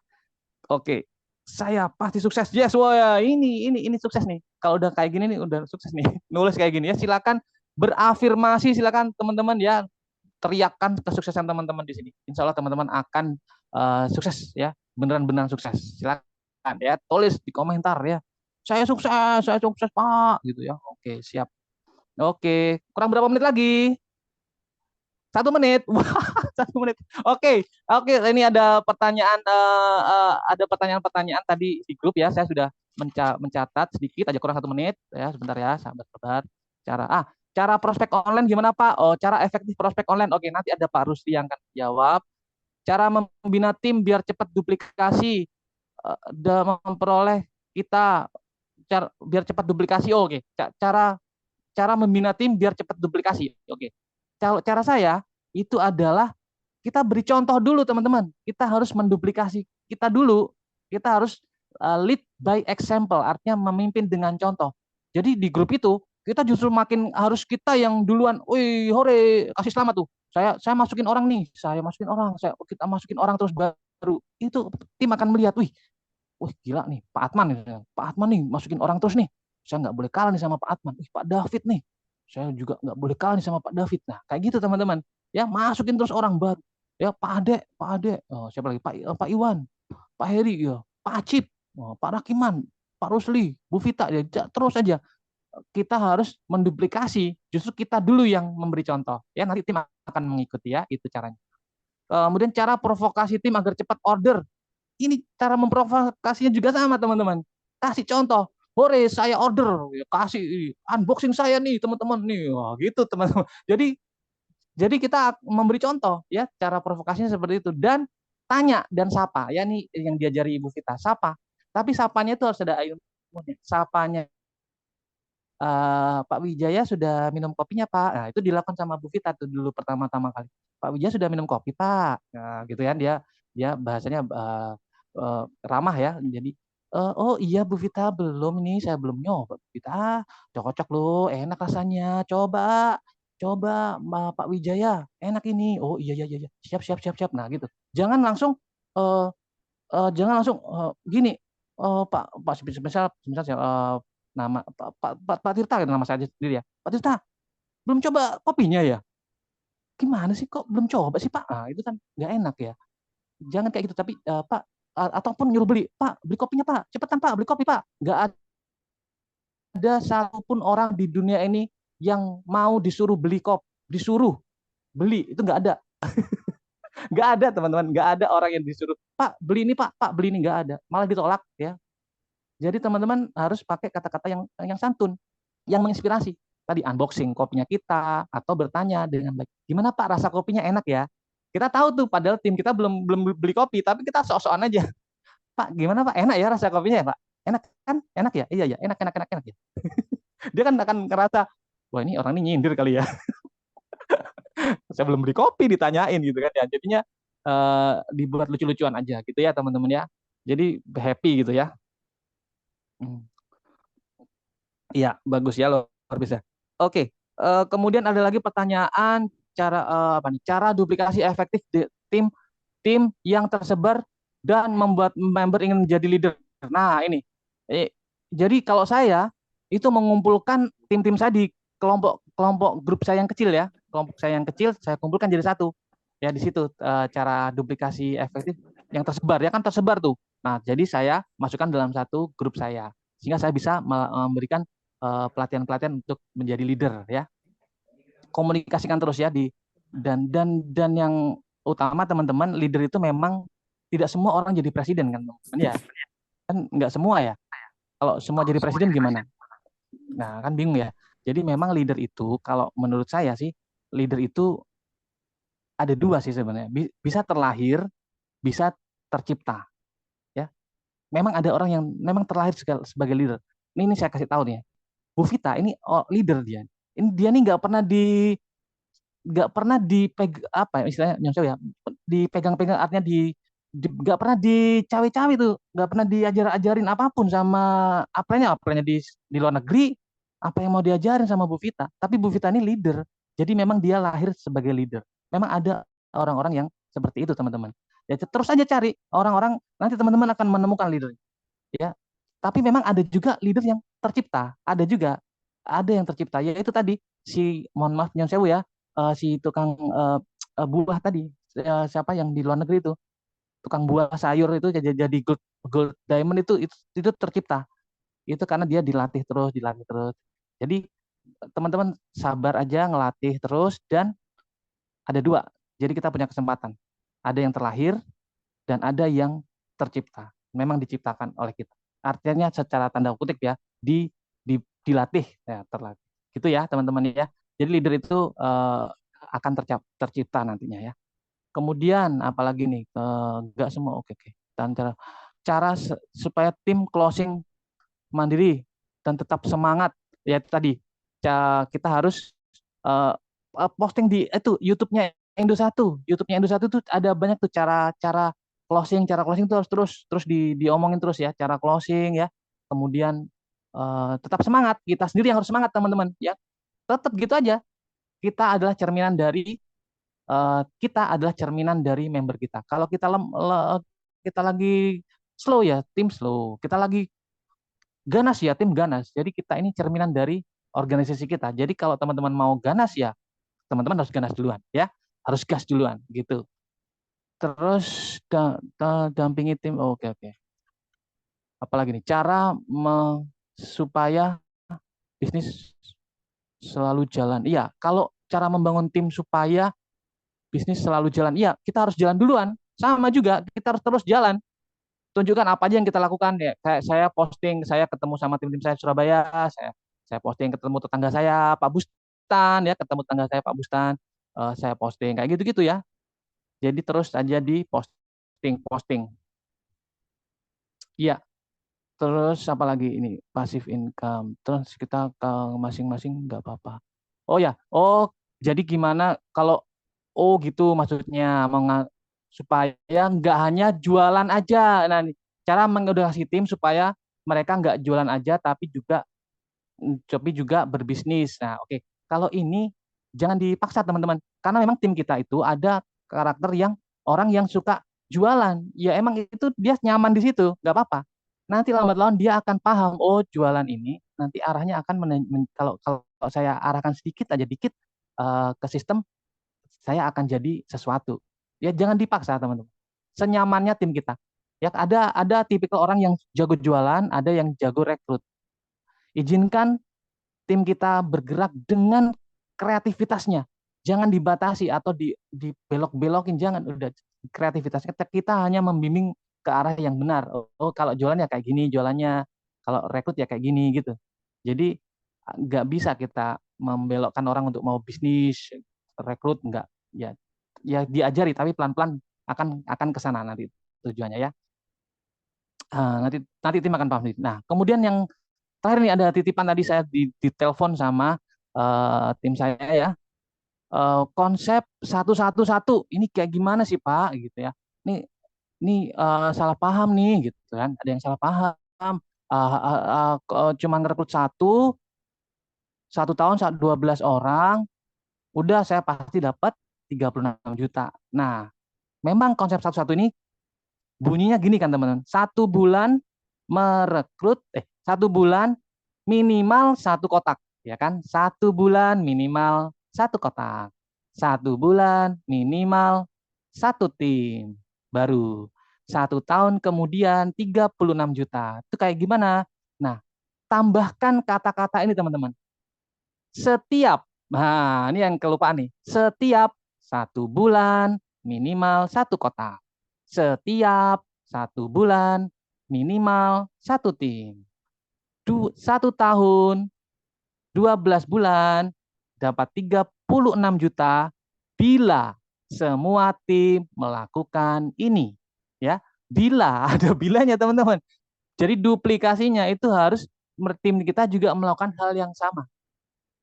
Oke. Saya pasti sukses. Yes, wah ya, ini sukses nih. Kalau udah kayak gini nih udah sukses nih. Nulis kayak gini ya. Silakan berafirmasi, silakan teman-teman ya, teriakkan kesuksesan teman-teman di sini. Insya Allah teman-teman akan sukses ya, beneran-beneran sukses. Silakan ya, tulis di komentar ya. Saya sukses Pak, gitu ya. Oke, siap. Oke, kurang berapa menit lagi? 1 menit. Wah, 1 menit. Oke, oke. Ini ada pertanyaan-pertanyaan tadi di grup ya. Saya sudah mencatat sedikit aja, kurang 1 menit ya. Sebentar ya, sahabat-sahabat. Cara prospek online gimana Pak? Oh, cara efektif prospek online. Oke, nanti ada Pak Rusdi yang akan jawab. Cara membina tim biar cepat duplikasi dan memperoleh kita, biar cepat duplikasi. Oh, oke. Cara cara membina tim biar cepat duplikasi. Oke. Cara saya itu adalah kita beri contoh dulu, teman-teman. Kita harus menduplikasi kita dulu. Kita harus lead by example, artinya memimpin dengan contoh. Jadi di grup itu kita justru makin harus kita yang duluan. Wih, hore, kasih selamat tuh. Saya masukin orang nih, kita masukin orang terus, baru itu tim akan melihat, wih, wih gila nih Pak Atman nih, Pak Atman nih masukin orang terus nih. Saya nggak boleh kalah nih sama Pak Atman. Wih, Pak David nih, saya juga nggak boleh kalah nih sama Pak David. Nah kayak gitu, teman-teman ya, masukin terus orang baru ya. Pak Ade, oh, siapa lagi, Pak Iwan, Pak Heri ya, Pak Acip, oh, Pak Rakiman, Pak Rusli, Bu Vita ya. Terus aja kita harus menduplikasi, justru kita dulu yang memberi contoh ya, nanti tim akan mengikuti ya. Itu caranya. Kemudian cara provokasi tim agar cepat order, ini cara memprovokasinya juga sama, teman-teman. Kasih contoh. Hore, saya order, kasih unboxing saya nih, teman-teman nih. Wah, gitu, teman-teman. Jadi kita memberi contoh ya, cara provokasinya seperti itu, dan tanya dan sapa. Ya, nih yang diajari Ibu Vita, sapa. Tapi sapanya itu harus ada ilmunya. Sapanya, Pak Wijaya sudah minum kopinya Pak. Nah, itu dilakukan sama Bu Vita tuh dulu pertama-tama kali. Pak Wijaya sudah minum kopi Pak. Nah, gitu kan, dia bahasanya ramah ya. Jadi, oh iya Bu Vita belum, ini saya belum nyoba. Bu Vita, cocok loh, enak rasanya. Coba, coba Pak Wijaya, enak ini. Oh iya iya iya, siap siap siap siap. Nah gitu. Jangan langsung uh, jangan langsung gini, Pak Pak misal misal nama Pak Tirta gitu, nama saya sendiri ya. Pak Tirta belum coba kopinya ya? gimana sih kok belum coba sih Pak? Nah, itu kan nggak enak ya. Jangan kayak gitu. Tapi Pak, ataupun nyuruh beli, Pak, beli kopinya Pak, cepetan Pak, beli kopi Pak. Nggak ada satupun orang di dunia ini yang mau disuruh beli kopi, disuruh beli, itu nggak ada. Nggak ada teman-teman, nggak ada orang yang disuruh, Pak beli ini Pak beli ini, nggak ada. Malah ditolak ya. Jadi teman-teman harus pakai kata-kata yang santun, yang menginspirasi. Tadi unboxing kopinya kita atau bertanya dengan baik, gimana Pak rasa kopinya enak ya? Kita tahu tuh padahal tim kita belum belum beli kopi, tapi kita sok-sokan aja. Pak, gimana Pak? Enak ya rasa kopinya ya Pak? Enak kan? Enak ya? Iya ya, enak enak enak enak ya. Dia kan akan ngerasa, wah ini orang ini nyindir kali ya. Saya belum beli kopi ditanyain gitu kan ya. Jadinya dibuat lucu-lucuan aja gitu ya teman-teman ya. Jadi happy gitu ya. Hmm. Iya, bagus ya luar biasa. Oke, kemudian ada lagi pertanyaan cara apa nih? Cara duplikasi efektif di tim tim yang tersebar dan membuat member ingin menjadi leader. Nah, ini. Eh, jadi kalau saya itu mengumpulkan tim-tim saya di kelompok grup saya yang kecil ya. Kelompok saya yang kecil saya kumpulkan jadi satu. Ya di situ cara duplikasi efektif yang tersebar ya kan tersebar tuh. Nah, jadi saya masukkan dalam satu grup saya sehingga saya bisa memberikan pelatihan-pelatihan untuk menjadi leader ya. Komunikasikan terus ya di dan yang utama teman-teman, leader itu memang tidak semua orang jadi presiden kan teman-teman ya. Kan nggak semua ya. Kalau semua jadi presiden gimana? Nah, kan bingung ya. Jadi memang leader itu kalau menurut saya sih leader itu ada dua sih sebenarnya. Bisa terlahir, bisa tercipta ya. Memang ada orang yang memang terlahir sebagai leader. Ini saya kasih tahu nih ya. Bu Vita ini leader dia. Ini dia nih nggak pernah dipeg apa ya istilahnya nyonsel ya, dipegang-pegang artinya nggak pernah dicawe-cawe tuh, nggak pernah diajarin apapun sama apanya di luar negeri, apa yang mau diajarin sama Bu Vita. Tapi Bu Vita ini leader, jadi memang dia lahir sebagai leader. Memang ada orang-orang yang seperti itu teman-teman ya. Terus aja cari orang-orang, nanti teman-teman akan menemukan leader ya. Tapi memang ada juga leader yang tercipta, ada yang tercipta, yaitu tadi si, mohon maaf Nyon Sewu ya, si tukang buah tadi, siapa yang di luar negeri itu, tukang buah sayur itu jadi gold, gold diamond itu tercipta. Itu karena dia dilatih terus. Jadi teman-teman sabar aja ngelatih terus dan ada dua. Jadi kita punya kesempatan. Ada yang terlahir dan ada yang tercipta. Memang diciptakan oleh kita. Artinya secara tanda kutip ya, dilatih ya, terlatih. Gitu ya, teman-teman ya. Jadi leader itu akan tercipta nantinya ya. Kemudian apalagi nih? Enggak semua. Oke, oke. Dan cara supaya tim closing mandiri dan tetap semangat ya tadi kita harus uh, posting di itu YouTube-nya YouTube-nya Indo1 tuh ada banyak tuh cara closing tuh harus terus terus diomongin terus ya, cara closing ya. Kemudian tetap semangat, kita sendiri yang harus semangat teman-teman ya. Tetap gitu aja. Kita adalah cerminan dari member kita. Kalau kita lagi slow ya, tim slow. Kita lagi ganas ya, tim ganas. Jadi kita ini cerminan dari organisasi kita. Jadi kalau teman-teman mau ganas ya, teman-teman harus ganas duluan ya, harus gas duluan gitu. Terus dampingi tim. Oke, oke. Apalagi nih cara supaya bisnis selalu jalan. Iya, kalau cara membangun tim supaya bisnis selalu jalan, iya kita harus jalan duluan. Sama juga kita harus terus jalan. Tunjukkan apa aja yang kita lakukan ya. Kayak saya posting, saya ketemu sama tim-tim saya di Surabaya, saya posting ketemu tetangga saya Pak Bustan ya, ketemu tetangga saya Pak Bustan, saya posting kayak gitu-gitu ya. Jadi terus aja di posting. Iya, terus apa lagi ini passive income. Terus kita ke masing-masing nggak apa-apa. Oh ya, oh jadi gimana kalau gitu maksudnya supaya nggak hanya jualan aja. Nah, cara mengedukasi tim supaya mereka nggak jualan aja tapi juga berbisnis. Nah, oke. Kalau ini jangan dipaksa teman-teman, karena memang tim kita itu ada karakter yang orang yang suka jualan. Ya emang itu dia nyaman di situ, nggak apa-apa. Nanti lambat laun dia akan paham, oh jualan ini nanti arahnya akan kalau kalau saya arahkan sedikit aja dikit ke sistem saya akan jadi sesuatu. Ya jangan dipaksa teman-teman. Senyamannya tim kita. Ya ada tipikal orang yang jago jualan, ada yang jago rekrut. Izinkan tim kita bergerak dengan kreativitasnya. Jangan dibatasi atau dibelok-belokin, jangan. Udah kreativitasnya kita hanya membimbing ke arah yang benar. Oh, kalau jualannya kayak gini, jualannya kalau rekrut ya kayak gini gitu. Jadi nggak bisa kita membelokkan orang untuk mau bisnis, rekrut nggak. Ya, ya diajari tapi pelan-pelan akan ke sana nanti tujuannya ya. Nanti nanti tim akan paham. Nah, kemudian yang terakhir nih ada titipan tadi saya di telepon sama tim saya ya. Konsep satu satu satu ini kayak gimana sih Pak gitu ya. Ini salah paham nih gitu kan. Ada yang salah paham. Cuma ngerekrut satu tahun 12 orang, udah saya pasti dapat 36 juta. Nah, memang konsep satu-satu ini bunyinya gini kan teman-teman. Satu bulan minimal satu kotak, ya kan? Satu bulan minimal satu kotak. Satu bulan minimal satu tim. Baru 1 tahun kemudian 36 juta. Itu kayak gimana? Nah, tambahkan kata-kata ini teman-teman. Setiap, nah ini yang kelupaan nih. Setiap 1 bulan minimal satu kotak. Setiap 1 bulan minimal satu tim. 1 tahun 12 bulan dapat 36 juta bila semua tim melakukan ini. Ya, bila ada bilanya teman-teman. Jadi duplikasinya itu harus tim kita juga melakukan hal yang sama.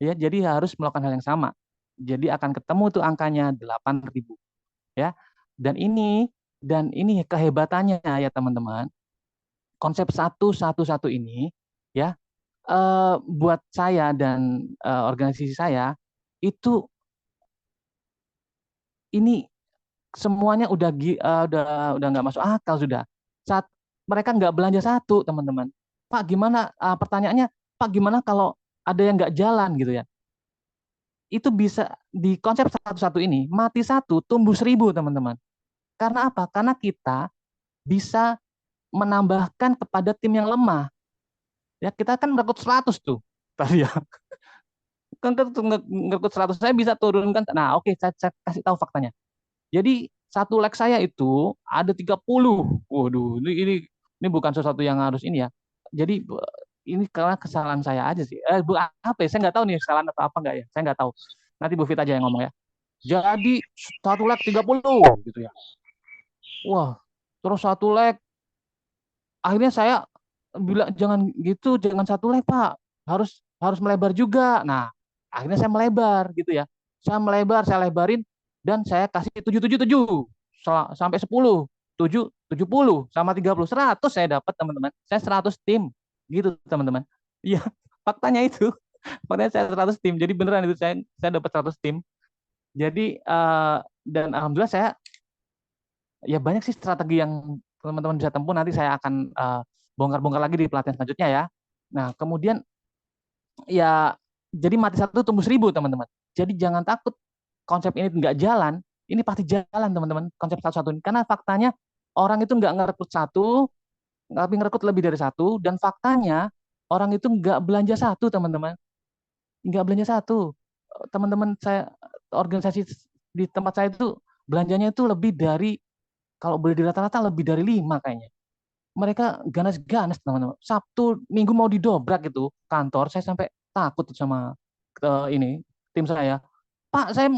Ya, jadi harus melakukan hal yang sama. Jadi akan ketemu tuh angkanya 8.000 ya. Dan ini kehebatannya ya teman-teman. Konsep 111 ini ya buat saya dan organisasi saya itu ini semuanya udah nggak masuk akal sudah. Saat mereka nggak belanja satu teman-teman. Pak gimana? Pertanyaannya Pak gimana kalau ada yang nggak jalan gitu ya? Itu bisa di konsep satu-satu ini mati satu tumbuh 1.000 teman-teman. Karena apa? Karena kita bisa menambahkan kepada tim yang lemah. Ya kita kan merekrut 100 tuh tadi ya. Kan ngerekrut 100 saya bisa turunkan. Nah, oke saya kasih tahu faktanya. Jadi satu leg saya itu ada 30. Waduh, ini bukan sesuatu yang harus ini ya. Jadi ini karena kesalahan saya aja sih. Apa ya? Saya nggak tahu nih kesalahan atau apa nggak ya. Saya nggak tahu. Nanti Bu Fit aja yang ngomong ya. Jadi satu leg 30 gitu ya. Wah, terus satu leg akhirnya saya bilang jangan gitu, jangan satu leg Pak. Harus harus melebar juga. Nah, akhirnya saya melebar gitu ya. Saya lebarin dan saya kasih 777 sampai 10, 70 sama 30, 100 saya dapat teman-teman. Saya 100 tim gitu teman-teman. Iya, faktanya itu. Faktanya saya 100 tim. Jadi beneran itu saya dapat 100 tim. Jadi dan alhamdulillah saya ya banyak sih strategi yang teman-teman bisa tempuh. Nanti saya akan bongkar-bongkar lagi di pelatihan selanjutnya ya. Nah, kemudian ya jadi mati satu tumbuh 1.000 teman-teman. Jadi jangan takut konsep ini nggak jalan, ini pasti jalan teman-teman konsep satu-satu ini. Karena faktanya orang itu nggak ngerekrut satu, tapi ngerekrut lebih dari satu, dan faktanya orang itu nggak belanja satu teman-teman, nggak belanja satu. Teman-teman saya organisasi di tempat saya itu belanjanya itu lebih dari kalau boleh di rata-rata lebih dari 5 kayaknya. Mereka ganas-ganas teman-teman. Sabtu Minggu mau didobrak gitu kantor, saya sampai takut sama ini tim saya. Pak, saya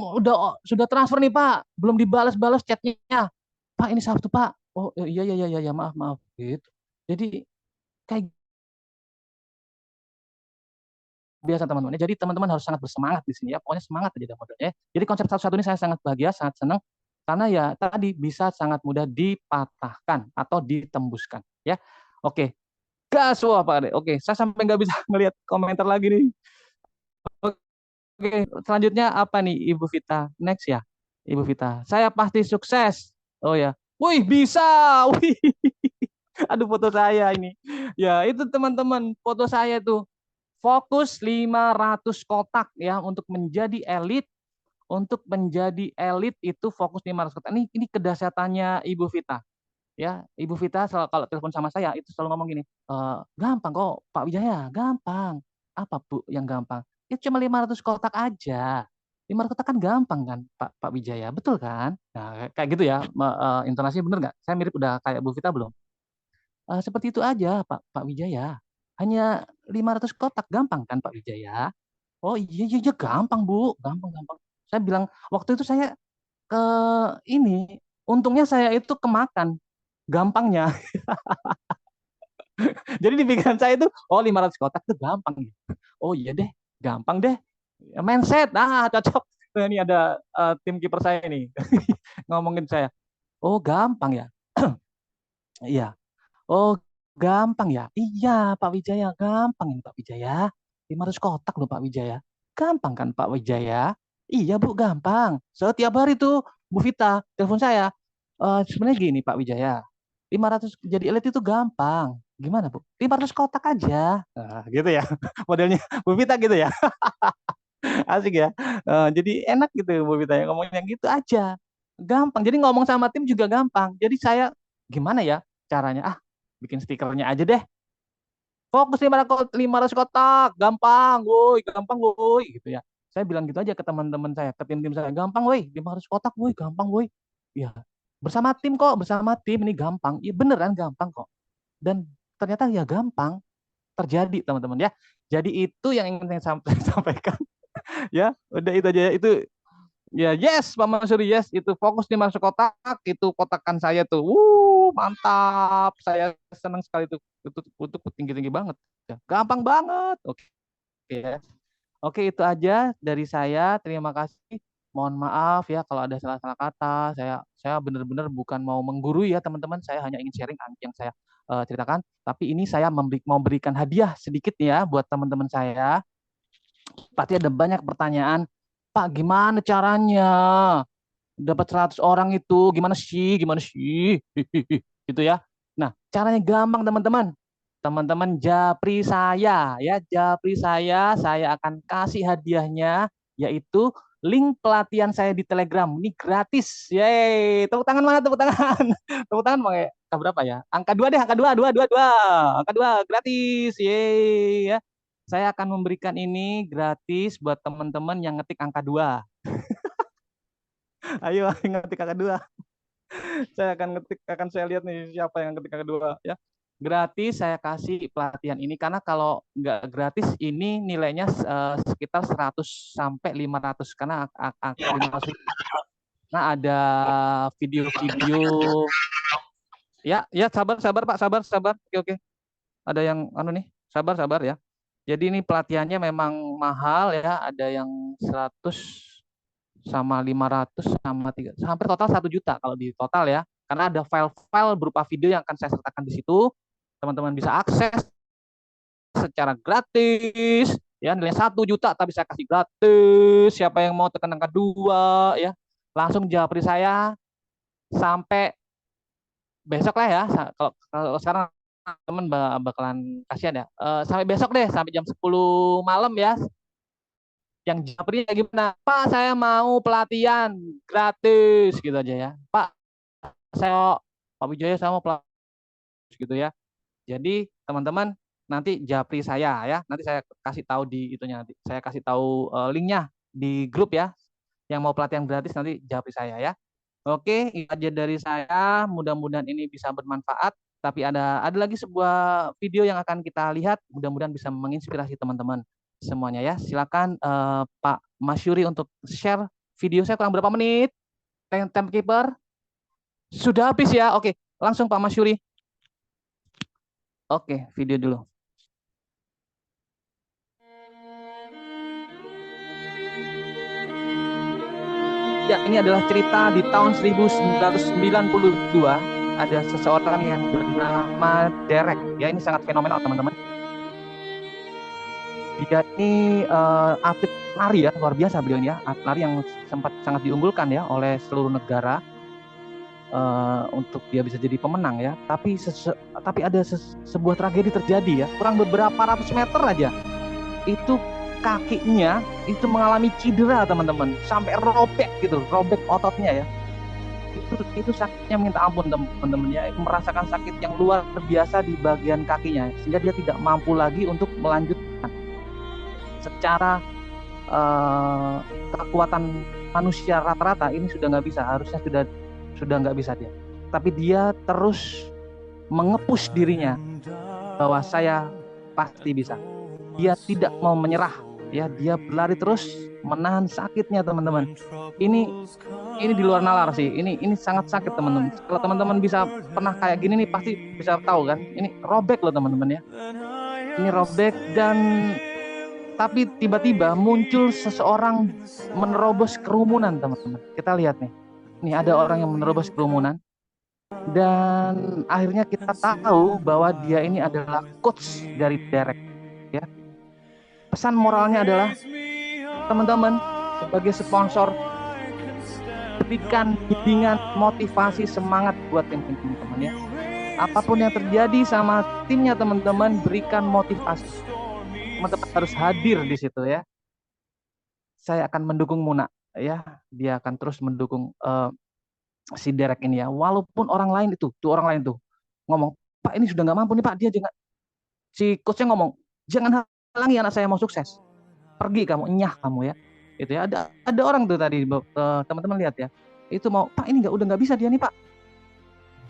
sudah transfer nih Pak, belum dibalas-balas chatnya. Pak, ini Sabtu Pak. Oh iya iya iya iya maaf maaf gitu. Jadi kayak biasa teman-teman. Jadi teman-teman harus sangat bersemangat di sini ya. Pokoknya semangat aja modalnya. Jadi konsep satu-satu ini saya sangat bahagia, sangat senang karena ya tadi bisa sangat mudah dipatahkan atau ditembuskan ya. Oke, gas wah Pak Ade. Oke, saya sampai nggak bisa ngelihat komentar lagi nih. Oke, selanjutnya apa nih Ibu Vita? Next ya, Ibu Vita. Saya pasti sukses. Oh ya, wih bisa, wih. Aduh foto saya ini. Ya itu teman-teman, foto saya tuh fokus 500 kotak ya untuk menjadi elit, untuk menjadi elit itu fokus 500 kotak. Ini kedahsyatannya Ibu Vita. Ya, Ibu Vita kalau telepon sama saya itu selalu ngomong gini, gampang kok Pak Wijaya, gampang. Apa Bu yang gampang? Itu cuma 500 kotak aja. 500 kotak kan gampang kan Pak Wijaya, betul kan? Nah, kayak gitu ya, intonasinya bener nggak? Saya mirip udah kayak Bu Vita belum? Seperti itu aja Pak Wijaya. Hanya 500 kotak, gampang kan Pak Wijaya? Oh iya, iya, iya, gampang Bu, gampang, gampang. Saya bilang, waktu itu saya ke ini, untungnya saya itu kemakan gampangnya. Jadi di pikiran saya itu, oh 500 kotak itu gampang. Oh iya deh, gampang deh. Mindset, cocok. Nah, ini ada tim kiper saya nih ngomongin saya. Oh gampang ya. Iya. Oh gampang ya. Iya Pak Wijaya, gampang ini Pak Wijaya. 500 kotak loh Pak Wijaya. Gampang kan Pak Wijaya? Iya Bu, gampang. Setiap hari tuh Bu Vita telepon saya. Sebenarnya gini Pak Wijaya, 500 jadi elit itu gampang. Gimana Bu? 500 kotak aja. Gitu ya. Modelnya Bu Vita gitu ya. Asik ya. Jadi enak gitu Bu Vita ya, ngomongnya gitu aja. Gampang. Jadi ngomong sama tim juga gampang. Jadi saya gimana ya caranya? Bikin stikernya aja deh. Fokus 500 kotak, gampang, woi, gampang, woi, gitu ya. Saya bilang gitu aja ke teman-teman saya, ke tim-tim saya, gampang, woi, 500 kotak, woi, gampang, woi. Ya, bersama tim kok, bersama tim ini gampang. Iya beneran gampang kok. Dan ternyata ya gampang terjadi, teman-teman ya. Jadi itu yang ingin saya sampaikan. Ya, udah itu aja. Itu ya, yes, Pak Mansuri, yes, itu fokus nih masuk kotak, itu kotakan saya tuh. Mantap. Saya senang sekali tuh. Itu tinggi-tinggi banget. Ya, gampang banget. Oke ya. Oke, itu aja dari saya. Terima kasih. Mohon maaf ya kalau ada salah-salah kata. Saya benar-benar bukan mau menggurui ya, teman-teman. Saya hanya ingin sharing yang saya ceritakan. Tapi ini saya mau berikan hadiah sedikit ya buat teman-teman saya. Pasti ada banyak pertanyaan. Pak, gimana caranya dapat 100 orang itu? Gimana sih? Gimana sih? Gitu ya. Nah, caranya gampang, teman-teman. Teman-teman japri saya ya, japri saya akan kasih hadiahnya yaitu link pelatihan saya di Telegram. Ini gratis. Yeay. Tepuk tangan mana tepuk tangan? Tepuk tangan pakai angka berapa ya? Angka 2 deh, angka 2, 2, 2, 2. Angka 2 gratis. Yeay ya. Saya akan memberikan ini gratis buat teman-teman yang ngetik angka 2. Ayo ngetik angka 2. Akan saya lihat nih siapa yang ngetik angka 2 ya. Gratis saya kasih pelatihan ini karena kalau nggak gratis ini nilainya sekitar 100 sampai 500 karena 500. Nah, ada video-video. Ya, sabar Pak, sabar. Oke. Ada yang nih, sabar ya. Jadi ini pelatihannya memang mahal ya, ada yang 100 sama 500 sama 3 hampir total 1 juta kalau di total ya. Karena ada file-file berupa video yang akan saya sertakan di situ. Teman-teman bisa akses secara gratis ya, nilainya 1 juta tapi saya kasih gratis. Siapa yang mau tekan angka 2 ya, langsung japri saya sampai besok lah ya. Kalau sekarang teman bakalan kasihan ya. Sampai besok deh, sampai jam 10 malam ya. Yang jawabannya gimana? Pak, saya mau pelatihan gratis gitu aja ya. Pak, Pak Wijaya saya mau pelatihan gitu ya. Jadi teman-teman nanti japri saya ya. Nanti saya kasih tahu di itunya, nanti saya kasih tahu linknya di grup ya. Yang mau pelatihan gratis nanti japri saya ya. Oke, itu aja dari saya. Mudah-mudahan ini bisa bermanfaat. Tapi ada lagi sebuah video yang akan kita lihat. Mudah-mudahan bisa menginspirasi teman-teman semuanya ya. Silakan Pak Masyuri untuk share video saya kurang berapa menit. Timekeeper sudah habis ya. Oke, langsung Pak Masyuri. Oke, video dulu. Ya, ini adalah cerita di tahun 1992. Ada seseorang yang bernama Derek. Ya, ini sangat fenomenal teman-teman. Dia ini atlet lari ya, luar biasa beliau ini ya. Atlet lari yang sangat diunggulkan ya oleh seluruh negara untuk dia bisa jadi pemenang ya. Tapi ada sebuah tragedi terjadi ya. Kurang beberapa ratus meter aja. Itu kakinya itu mengalami cedera teman-teman, sampai robek gitu, robek ototnya ya. Itu sakitnya minta ampun teman-teman ya, merasakan sakit yang luar biasa di bagian kakinya, sehingga dia tidak mampu lagi untuk melanjutkan. Secara eh, kekuatan manusia rata-rata ini sudah nggak bisa, harusnya sudah nggak bisa dia, tapi dia terus mengepus dirinya bahwa saya pasti bisa. Dia tidak mau menyerah, ya, dia berlari terus menahan sakitnya teman-teman. Ini di luar nalar sih. Ini sangat sakit teman-teman. Kalau teman-teman bisa pernah kayak gini nih, pasti bisa tahu kan. Ini robek loh teman-teman ya. Ini robek, dan tapi tiba-tiba muncul seseorang menerobos kerumunan teman-teman. Kita lihat nih. Nih ada orang yang menerobos kerumunan, dan akhirnya kita tahu bahwa dia ini adalah coach dari Derek ya. Pesan moralnya adalah, teman-teman, sebagai sponsor, berikan bimbingan, motivasi, semangat buat tim teman-teman ya. Apapun yang terjadi sama timnya teman-teman, berikan motivasi. Teman-teman harus hadir di situ ya. Saya akan mendukung Muna ya. Dia akan terus mendukung si Derek ini ya. Walaupun orang lain tuh orang lain tuh ngomong, Pak ini sudah nggak mampu nih Pak. Dia jangan, si coachnya ngomong, jangan halangi anak saya mau sukses. Pergi kamu, enyah kamu ya. Itu ya, ada orang tuh tadi teman-teman lihat ya. Itu mau, Pak ini udah nggak bisa dia nih Pak.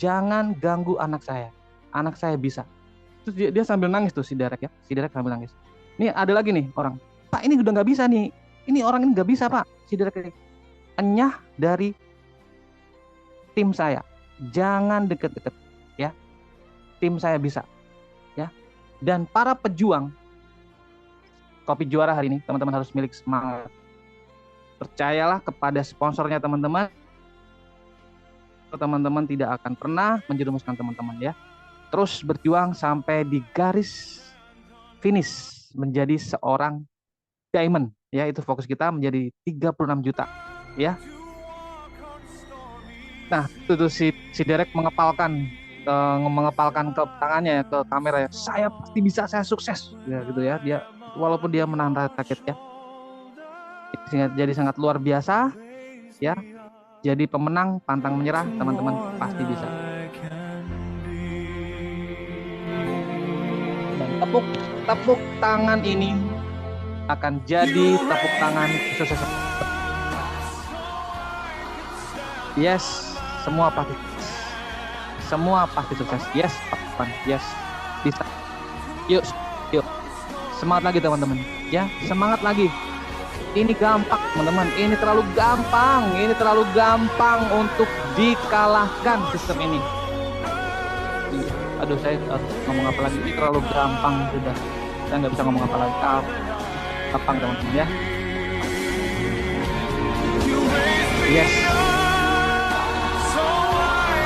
Jangan ganggu anak saya. Anak saya bisa. Terus dia sambil nangis tuh si Derek ya. Si Derek sambil nangis. Nih ada lagi nih orang, Pak ini udah nggak bisa nih. Ini orang ini nggak bisa Pak. Si Derek ini, enyah dari tim saya. Jangan deket-deket ya. Tim saya bisa ya. Dan para pejuang Kopi Juara hari ini, teman-teman harus milik semangat. Percayalah kepada sponsornya teman-teman. Teman-teman tidak akan pernah menjerumuskan teman-teman ya. Terus berjuang sampai di garis finish menjadi seorang diamond ya. Itu fokus kita, menjadi 36 juta ya. Nah itu tuh si Derek mengepalkan ke tangannya ya, ke kamera ya, saya pasti bisa, saya sukses ya gitu ya. Dia walaupun dia menahan raket ya, jadi sangat luar biasa ya. Jadi pemenang pantang menyerah, teman-teman pasti bisa. Dan tepuk tangan ini akan jadi tepuk tangan kesuksesan. Yes, semua pasti sukses. Yes, yes, bisa. Yuk, semangat lagi teman-teman ya, semangat lagi. Ini gampang teman-teman, ini terlalu gampang untuk dikalahkan sistem ini. Aduh, saya ngomong apa lagi, ini terlalu gampang sudah, saya nggak bisa ngomong apa lagi. Gampang teman-teman ya.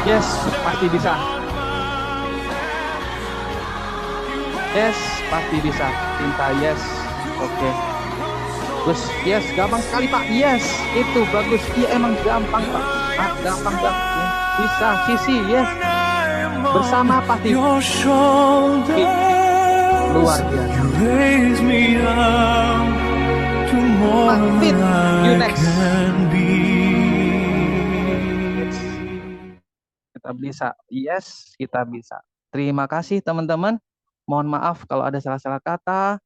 Yes, pasti bisa. Yes, pasti bisa. Cinta, yes. Oke. Terus, yes, gampang sekali Pak. Yes, itu bagus. Iya emang gampang Pak. Gampang. Bisa, Sisi, yes. Bersama pasti. Luar biasa. Fit, you next. Kita bisa. Yes, kita bisa. Terima kasih teman-teman. Mohon maaf kalau ada salah-salah kata.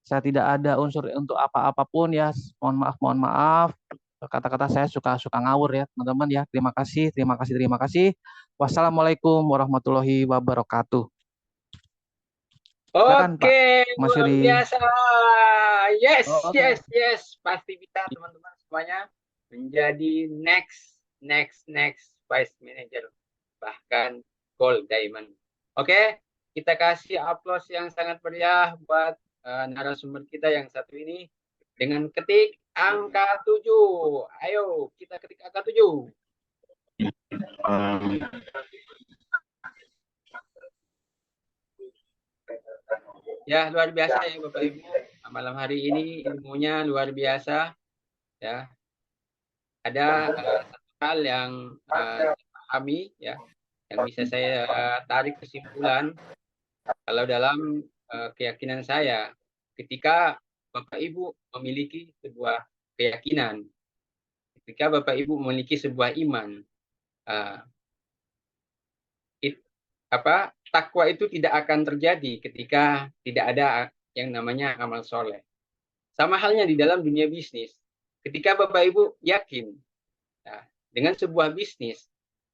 Saya tidak ada unsur untuk apa-apapun ya. Mohon maaf. Kata-kata saya suka ngawur ya, teman-teman ya. Terima kasih. Wassalamualaikum warahmatullahi wabarakatuh. Silakan, Oke, Pak Mas luar Yuri. biasa. Yes, Oke. yes. Pasti bisa teman-teman semuanya menjadi next vice manager, bahkan gold diamond. Oke, kita kasih aplaus yang sangat meriah buat narasumber kita yang satu ini dengan ketik angka 7. Ayo kita ketik angka 7. Ya, luar biasa ya Bapak Ibu. Malam hari ini ilmunya luar biasa ya. Ada satu hal yang saya pahami ya, yang bisa saya tarik kesimpulan kalau dalam keyakinan saya, ketika Bapak Ibu memiliki sebuah keyakinan, ketika Bapak Ibu memiliki sebuah iman, takwa itu tidak akan terjadi ketika tidak ada yang namanya amal soleh. Sama halnya di dalam dunia bisnis. Ketika Bapak Ibu yakin dengan sebuah bisnis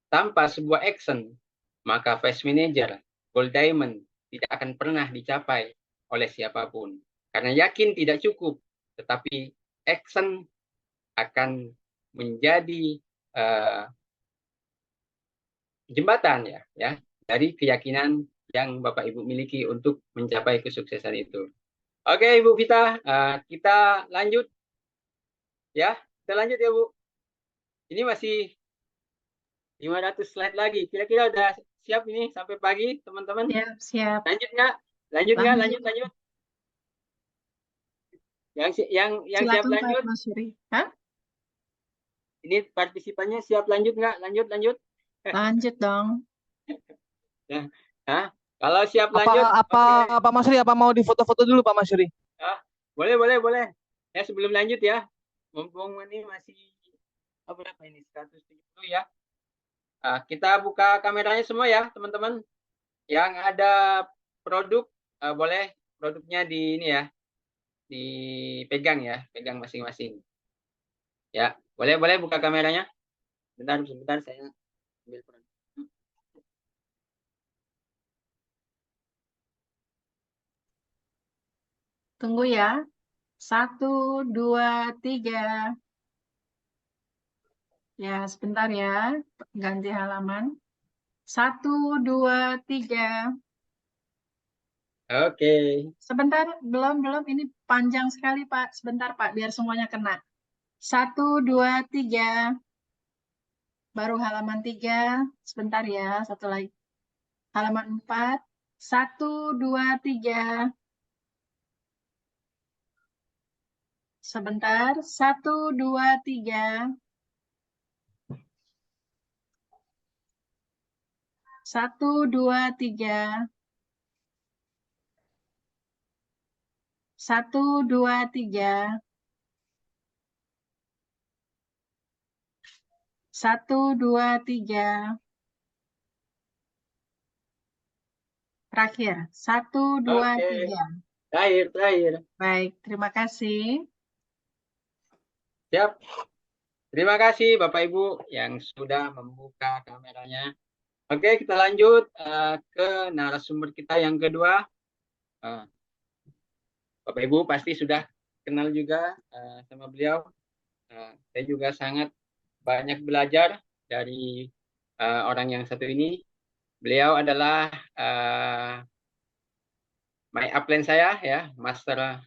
tanpa sebuah action, maka Vice Manager, Gold Diamond tidak akan pernah dicapai oleh siapapun. Karena yakin tidak cukup, tetapi action akan menjadi jembatan ya dari keyakinan yang Bapak Ibu miliki untuk mencapai kesuksesan itu. Oke, Ibu Vita, kita lanjut ya. Kita lanjut ya, Bu. Ini masih 500 slide lagi. Kira-kira udah siap ini sampai pagi, teman-teman? Siap. Lanjut nggak? Lanjut. Yang siap lanjut. Mas Yuri. Hah? Ini partisipannya siap lanjut nggak? Lanjut. Lanjut dong. Nah, kalau siap lanjut. Pak Mas Yuri, apa mau difoto-foto dulu Pak Mas Yuri? Boleh. Ya, sebelum lanjut ya. Mumpung ini masih berapa ini? 170 ya. Kita buka kameranya semua ya, teman-teman. Yang ada produk, boleh produknya di ini ya. Dipegang ya, pegang masing-masing. Ya, boleh buka kameranya. Sebentar saya ambil produk. Tunggu ya. 1, 2, 3. Ya, sebentar ya. Ganti halaman. 1, 2, 3. Oke. Sebentar, belum. Ini panjang sekali, Pak. Sebentar, Pak, biar semuanya kena. 1, 2, 3. Baru halaman 3. Sebentar ya, satu lagi. Halaman 4. 1, 2, 3. Sebentar. 1, 2, 3. 1, 2, 3. 1, 2, 3. 1, 2, 3. Terakhir. 1, 2, 3. Terakhir. Baik, terima kasih. Siap. Terima kasih Bapak Ibu yang sudah membuka kameranya. Oke, kita lanjut ke narasumber kita yang kedua. Bapak Ibu pasti sudah kenal juga sama beliau. Saya juga sangat banyak belajar dari orang yang satu ini. Beliau adalah my upline saya ya, Master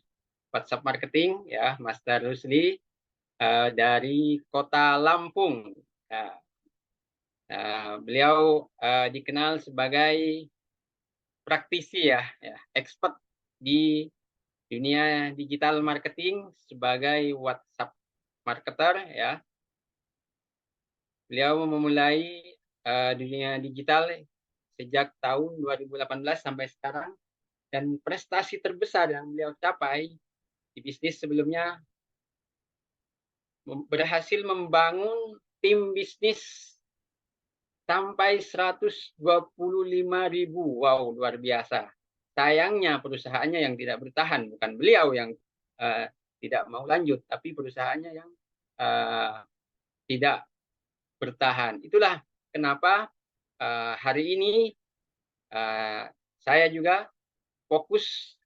WhatsApp Marketing ya, Master Rusli dari Kota Lampung. Beliau dikenal sebagai praktisi ya, expert di dunia digital marketing sebagai WhatsApp marketer ya. Beliau memulai dunia digital sejak tahun 2018 sampai sekarang, dan prestasi terbesar yang beliau capai di bisnis sebelumnya berhasil membangun tim bisnis sampai 125.000. Wow, luar biasa. Sayangnya perusahaannya yang tidak bertahan, bukan beliau yang tidak mau lanjut, tapi perusahaannya yang tidak bertahan. Itulah kenapa hari ini saya juga fokus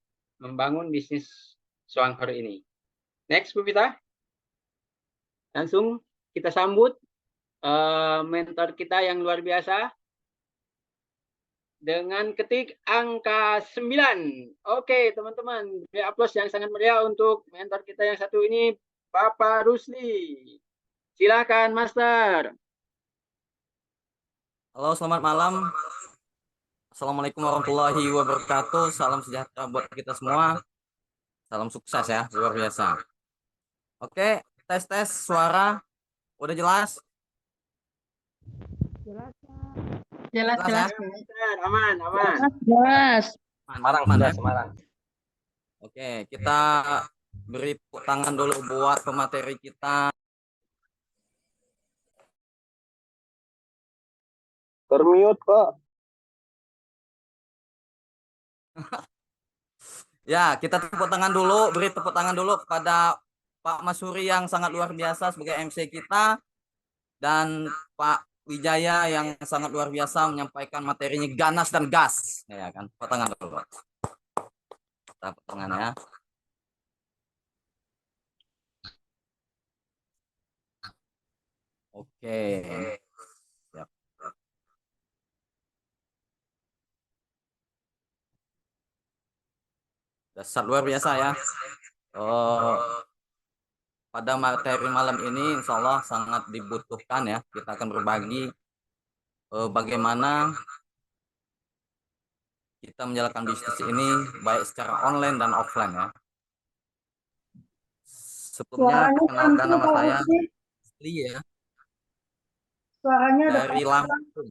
membangun bisnis Swanghor ini. Next, Bu Vita. Langsung kita sambut mentor kita yang luar biasa dengan ketik angka 9. Oke, teman-teman, beri aplaus yang sangat meriah untuk mentor kita yang satu ini, Bapak Rusli. Silakan, Master. Halo, selamat malam. Assalamualaikum warahmatullahi wabarakatuh. Salam sejahtera buat kita semua. Salam sukses ya, luar biasa. Oke, tes suara. Udah jelas? Jelas. Aman. Jelas. Semarang. Oke, kita beri tepuk tangan dulu buat pemateri kita. Termute, Pak. Ya, kita tepuk tangan dulu, beri tepuk tangan dulu kepada Pak Masuri yang sangat luar biasa sebagai MC kita, dan Pak Wijaya yang sangat luar biasa menyampaikan materinya ganas dan gas. Ya kan, tepuk tangan dulu. Tepuk tangan ya. Oke. Siap. Dasar luar biasa ya. Pada materi malam ini insya Allah sangat dibutuhkan ya. Kita akan berbagi bagaimana kita menjalankan bisnis ini baik secara online dan offline ya. Sebelumnya Suaranya perkenalkan mantul, nama Pak saya Rusli. Rusli ya, Suaranya ada dari Lampung.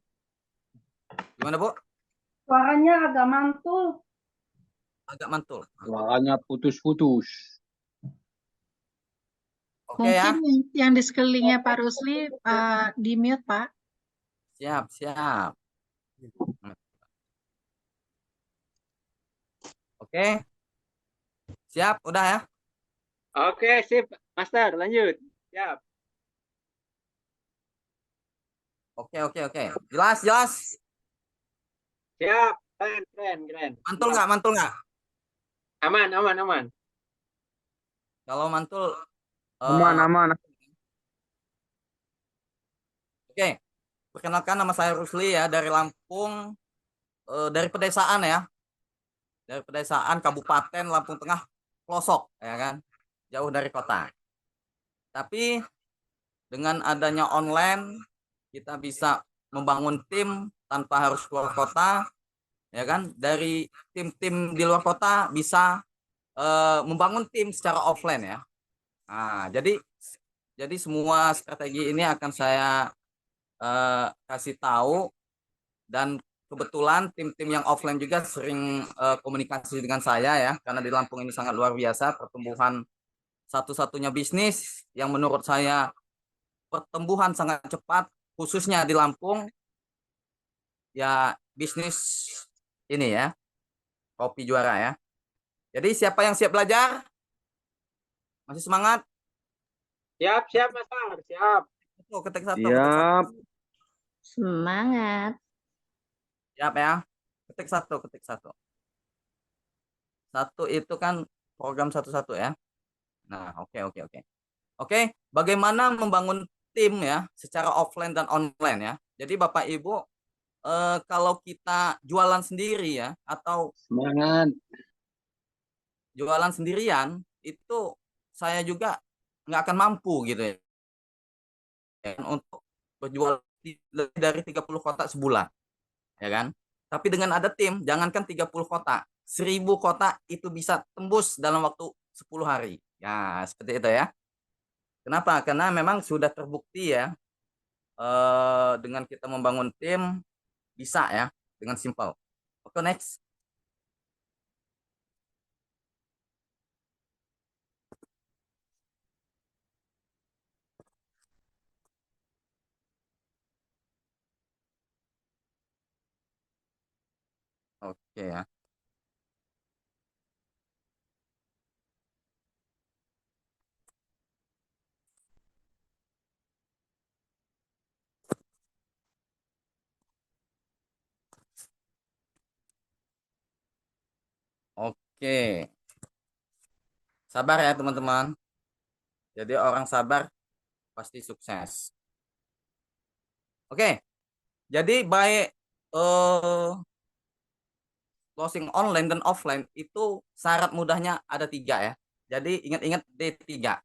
Gimana Bu? suaranya agak mantul. Agak mantul. Suaranya putus-putus. Oke ya. Mungkin yang di sekelilingnya Pak Rusli di mute, Pak. Siap, siap. Oke. Siap, udah ya. Oke, sip, Master, lanjut. Siap. Oke. Jelas, jelas. Siap. Keren. Mantul Siap. nggak? Mantul nggak? Aman. Kalau mantul. Aman. Oke. Perkenalkan nama saya Rusli ya, dari Lampung, dari pedesaan ya. Dari pedesaan Kabupaten Lampung Tengah, pelosok ya kan. Jauh dari kota. Tapi dengan adanya online kita bisa membangun tim tanpa harus keluar kota ya kan. Dari tim-tim di luar kota bisa membangun tim secara offline ya. Nah, jadi semua strategi ini akan saya kasih tahu, dan kebetulan tim-tim yang offline juga sering komunikasi dengan saya ya, karena di Lampung ini sangat luar biasa pertumbuhan, satu-satunya bisnis yang menurut saya pertumbuhan sangat cepat khususnya di Lampung ya, bisnis ini ya, kopi juara ya. Jadi siapa yang siap belajar? Masih semangat? Siap, Master. Siap. Ketik satu. Siap. Semangat. Siap ya. Ketik satu. Satu itu kan program satu-satu ya. Nah, oke. Oke, bagaimana membangun tim ya secara offline dan online ya. Jadi Bapak Ibu, kalau kita jualan sendiri ya, atau Semangat. jualan sendirian, itu saya juga nggak akan mampu gitu ya, untuk berjual lebih dari 30 kotak sebulan ya kan. Tapi dengan ada tim, jangankan 30 kotak, 1000 kotak itu bisa tembus dalam waktu 10 hari ya, seperti itu ya. Kenapa? Karena memang sudah terbukti ya, dengan kita membangun tim bisa ya, dengan simpel. Oke, next. Oke ya. Oke. Sabar ya teman-teman. Jadi orang sabar pasti sukses. Oke. Jadi baik closing online dan offline itu syarat mudahnya ada 3 ya. Jadi ingat-ingat D3.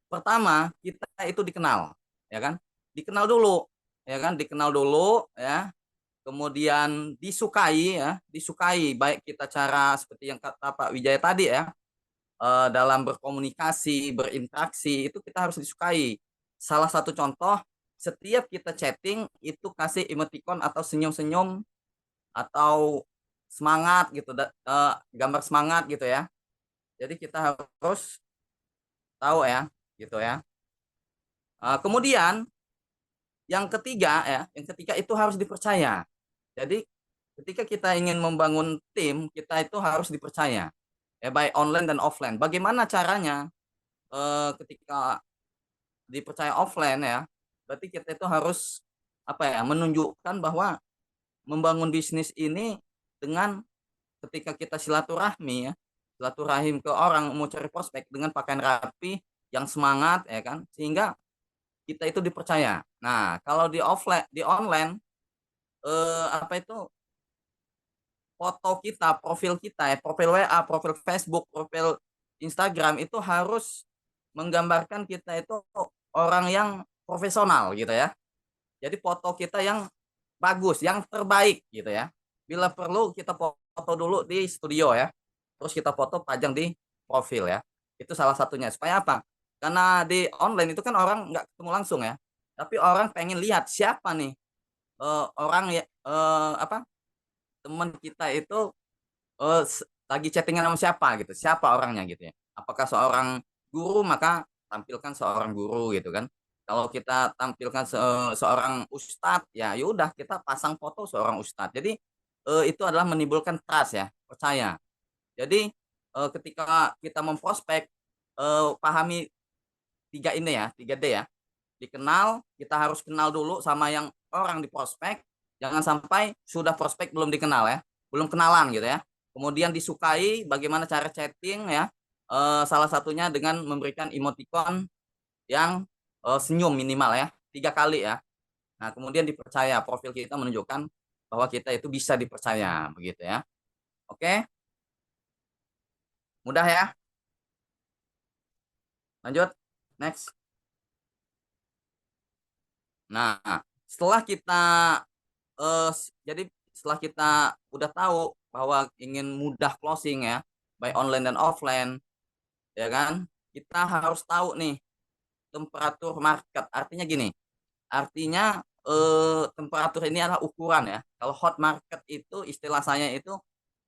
Pertama, kita itu dikenal, ya kan? Dikenal dulu, ya kan? Dikenal dulu ya. Kemudian disukai ya, disukai baik kita cara seperti yang kata Pak Wijaya tadi ya, dalam berkomunikasi, berinteraksi itu kita harus disukai. Salah satu contoh, setiap kita chatting itu kasih emoticon atau senyum-senyum atau semangat gitu, gambar semangat gitu ya. Jadi kita harus tahu ya, gitu ya. Kemudian yang ketiga itu harus dipercaya. Jadi ketika kita ingin membangun tim, kita itu harus dipercaya, ya, baik online dan offline. Bagaimana caranya ketika dipercaya offline ya? Berarti kita itu harus menunjukkan bahwa membangun bisnis ini dengan ketika kita silaturahmi ya, silaturahim ke orang mau cari prospek dengan pakaian rapi, yang semangat ya kan, sehingga kita itu dipercaya. Nah, kalau di offline, di online foto kita, profil kita ya, profil WA, profil Facebook, profil Instagram itu harus menggambarkan kita itu orang yang profesional gitu ya. Jadi foto kita yang bagus, yang terbaik gitu ya. Bila perlu kita foto dulu di studio ya. Terus kita foto pajang di profil ya. Itu salah satunya. Supaya apa? Karena di online itu kan orang nggak ketemu langsung ya. Tapi orang pengen lihat siapa nih orang ya teman kita itu lagi chattingan sama siapa gitu. Siapa orangnya gitu ya. Apakah seorang guru, maka tampilkan seorang guru gitu kan. Kalau kita tampilkan seorang ustadz, ya yaudah kita pasang foto seorang ustadz. Jadi itu adalah menimbulkan trust ya, percaya. Jadi ketika kita memprospek, pahami 3 ini ya, 3D ya. Dikenal, kita harus kenal dulu sama yang orang di prospek. Jangan sampai sudah prospek belum dikenal ya, belum kenalan gitu ya. Kemudian disukai, bagaimana cara chatting ya. Salah satunya dengan memberikan emoticon yang senyum minimal ya, 3 kali ya. Nah, kemudian dipercaya, profil kita menunjukkan bahwa kita itu bisa dipercaya, begitu ya. Oke, mudah ya. Lanjut, next. Nah, setelah kita jadi setelah kita udah tahu bahwa ingin mudah closing ya, baik online dan offline, ya kan, kita harus tahu nih temperatur market. Artinya gini, artinya temperatur ini adalah ukuran ya. Kalau hot market itu istilah saya itu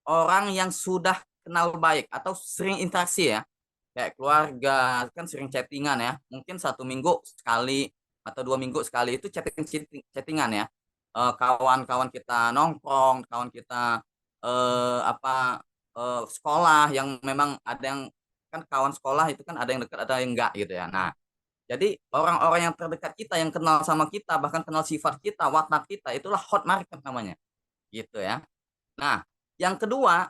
orang yang sudah kenal baik atau sering interaksi ya, kayak keluarga kan sering chattingan ya, mungkin 1 minggu sekali atau 2 minggu sekali itu chattingan ya. Kawan-kawan kita nongkrong, kawan kita sekolah yang memang ada yang kan kawan sekolah itu kan ada yang dekat ada yang enggak gitu ya. Nah, jadi orang-orang yang terdekat kita yang kenal sama kita bahkan kenal sifat kita, watak kita itulah hot market namanya. Gitu ya. Nah, yang kedua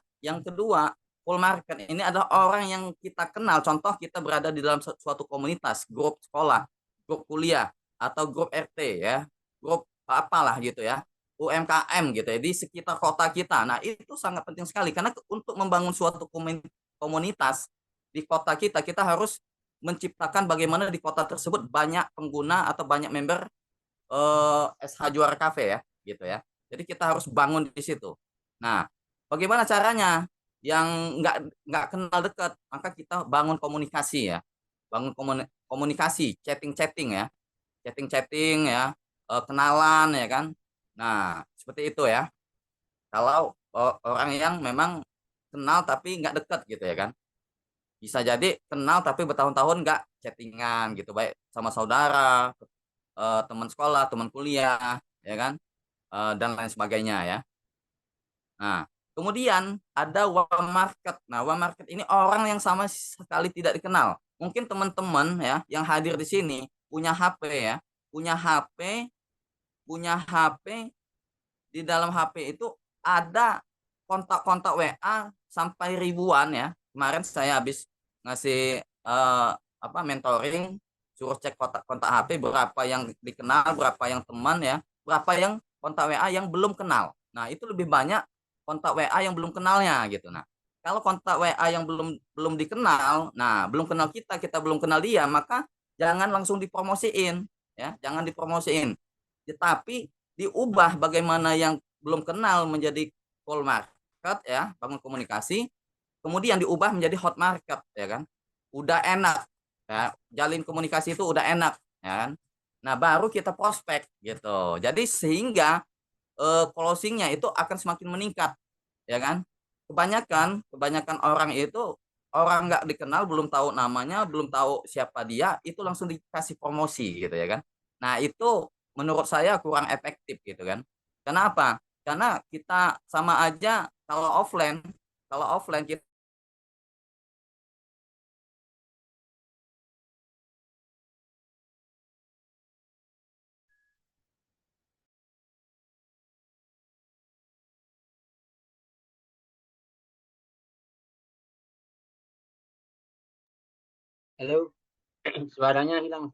full market ini adalah orang yang kita kenal. Contoh kita berada di dalam suatu komunitas, grup sekolah, grup kuliah, atau grup RT ya, grup apalah gitu ya, UMKM gitu ya, di sekitar kota kita. Nah, itu sangat penting sekali karena untuk membangun suatu komunitas di kota kita, kita harus menciptakan bagaimana di kota tersebut banyak pengguna atau banyak member SH Juara Cafe ya, gitu ya. Jadi kita harus bangun di situ. Nah, bagaimana caranya? Yang nggak kenal dekat, maka kita bangun komunikasi ya, bangun komunikasi, chatting ya, chatting ya, kenalan ya kan. Nah, seperti itu ya. Kalau orang yang memang kenal tapi nggak dekat gitu ya kan. Bisa jadi kenal tapi bertahun-tahun nggak chattingan gitu, baik sama saudara, teman sekolah, teman kuliah, ya kan, dan lain sebagainya ya. Nah, kemudian ada warm market. Nah, warm market ini orang yang sama sekali tidak dikenal. Mungkin teman-teman ya yang hadir di sini punya HP ya, punya HP, di dalam HP itu ada kontak-kontak WA sampai ribuan ya. Kemarin saya habis ngasih mentoring, suruh cek kontak HP berapa yang dikenal, berapa yang teman ya, berapa yang kontak WA yang belum kenal. Nah, itu lebih banyak kontak WA yang belum kenalnya gitu. Nah, kalau kontak WA yang belum dikenal, nah belum kenal kita belum kenal dia, maka jangan langsung dipromosiin ya, jangan dipromosiin. Tetapi diubah bagaimana yang belum kenal menjadi cold market ya, bangun komunikasi, kemudian diubah menjadi hot market ya kan. Udah enak ya, jalin komunikasi itu udah enak ya kan. Nah, baru kita prospek gitu. Jadi sehingga closingnya itu akan semakin meningkat ya kan. Kebanyakan orang itu orang nggak dikenal, belum tahu namanya, belum tahu siapa dia, itu langsung dikasih promosi gitu ya kan. Nah, itu menurut saya kurang efektif gitu kan. Kenapa? Karena kita sama aja kalau offline kita Halo, suaranya hilang.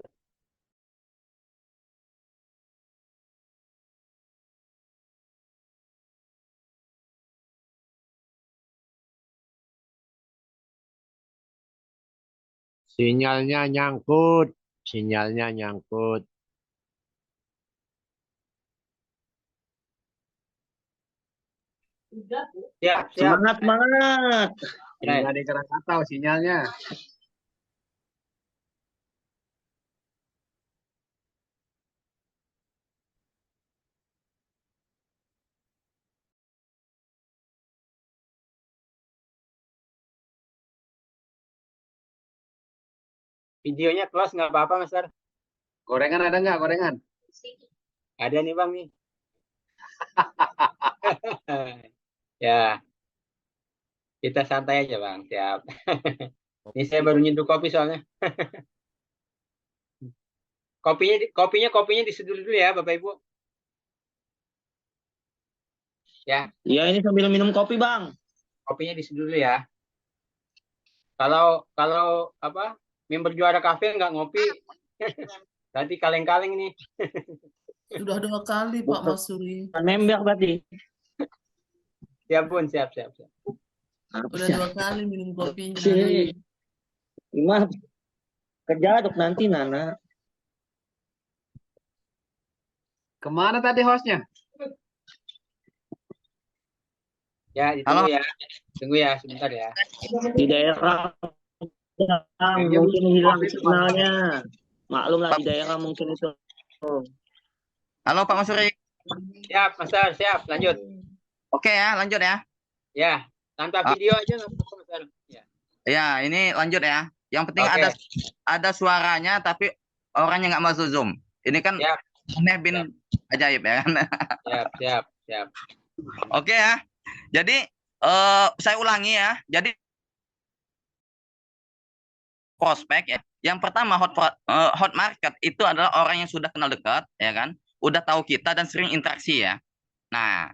Sinyalnya nyangkut. Sinyalnya nyangkut. Siap, siap. Semangat, semangat. Ini ada Krakatau sinyalnya. Videonya close nggak apa-apa, Mas Ar. Gorengan ada nggak gorengan? Ada nih, Bang nih. Ya, kita santai aja, Bang. Siap. Ini saya baru nyeduh kopi soalnya. Kopinya diseduh dulu ya, Bapak Ibu. Ya, Iya, ini sambil minum kopi, Bang. kopinya diseduh dulu ya. Kalau apa? Member juara kafe nggak ngopi, berarti kaleng-kaleng nih. Sudah 2 kali Pak Bukan Masuri. nembak berarti. Siap, Bun. Siap. Udah 2 kali minum kopinya. Sini. Gimana? Kejar nanti, Nana. Kemana tadi hostnya? Ya, ditunggu ya. Tunggu ya, sebentar ya. Di daerah Bang, Kayaknya mungkin belum hilang kopi tuh, sinyalnya. Maklum lah di daerah mungkin itu. Halo Pak Masuri. Siap, Mas Ar. Siap, lanjut. Oke ya, lanjut ya. Ya, tanpa video aja nggak apa-apa, Mas Ar. Ya. Ya, ini lanjut ya. Yang penting Oke. ada suaranya tapi orangnya nggak masuk Zoom. Ini kan Siap. aneh bin ajaib ya kan. Siap. Oke ya. Jadi saya ulangi ya. Jadi prospek ya. Yang pertama hot market itu adalah orang yang sudah kenal dekat ya kan. Udah tahu kita dan sering interaksi ya. Nah,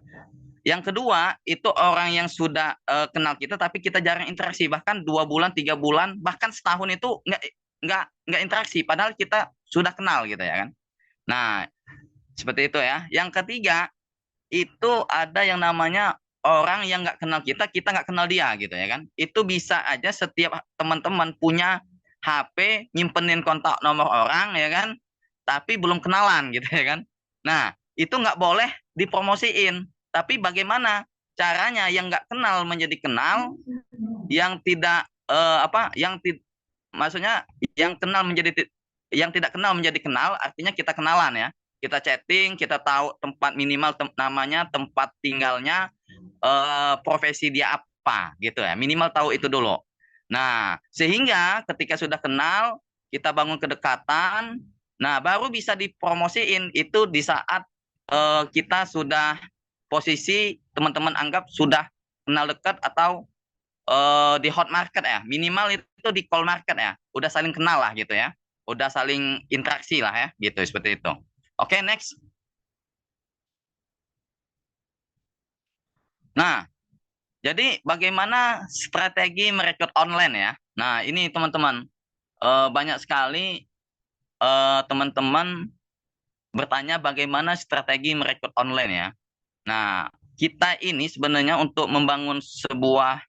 yang kedua itu orang yang sudah kenal kita tapi kita jarang interaksi, bahkan 2 bulan, 3 bulan, bahkan setahun itu nggak interaksi padahal kita sudah kenal gitu ya kan. Nah, seperti itu ya. Yang ketiga itu ada yang namanya orang yang nggak kenal kita nggak kenal dia gitu ya kan. Itu bisa aja setiap teman-teman punya HP nyimpenin kontak nomor orang ya kan, tapi belum kenalan gitu ya kan. Nah, itu nggak boleh dipromosiin. Tapi bagaimana caranya yang nggak kenal menjadi kenal, yang tidak maksudnya yang tidak kenal menjadi kenal, artinya kita kenalan ya. Kita chatting, kita tahu tempat minimal namanya, tempat tinggalnya, profesi dia apa gitu ya. Minimal tahu itu dulu. Nah, sehingga ketika sudah kenal, kita bangun kedekatan, nah baru bisa dipromosiin itu di saat kita sudah posisi teman-teman anggap sudah kenal dekat atau di hot market ya. Minimal itu di call market ya. Udah saling kenal lah gitu ya. Udah saling interaksi lah ya, gitu seperti itu. Oke, next. Nah, jadi bagaimana strategi merekrut online ya? Nah, ini teman-teman, banyak sekali teman-teman bertanya bagaimana strategi merekrut online ya. Nah, kita ini sebenarnya untuk membangun sebuah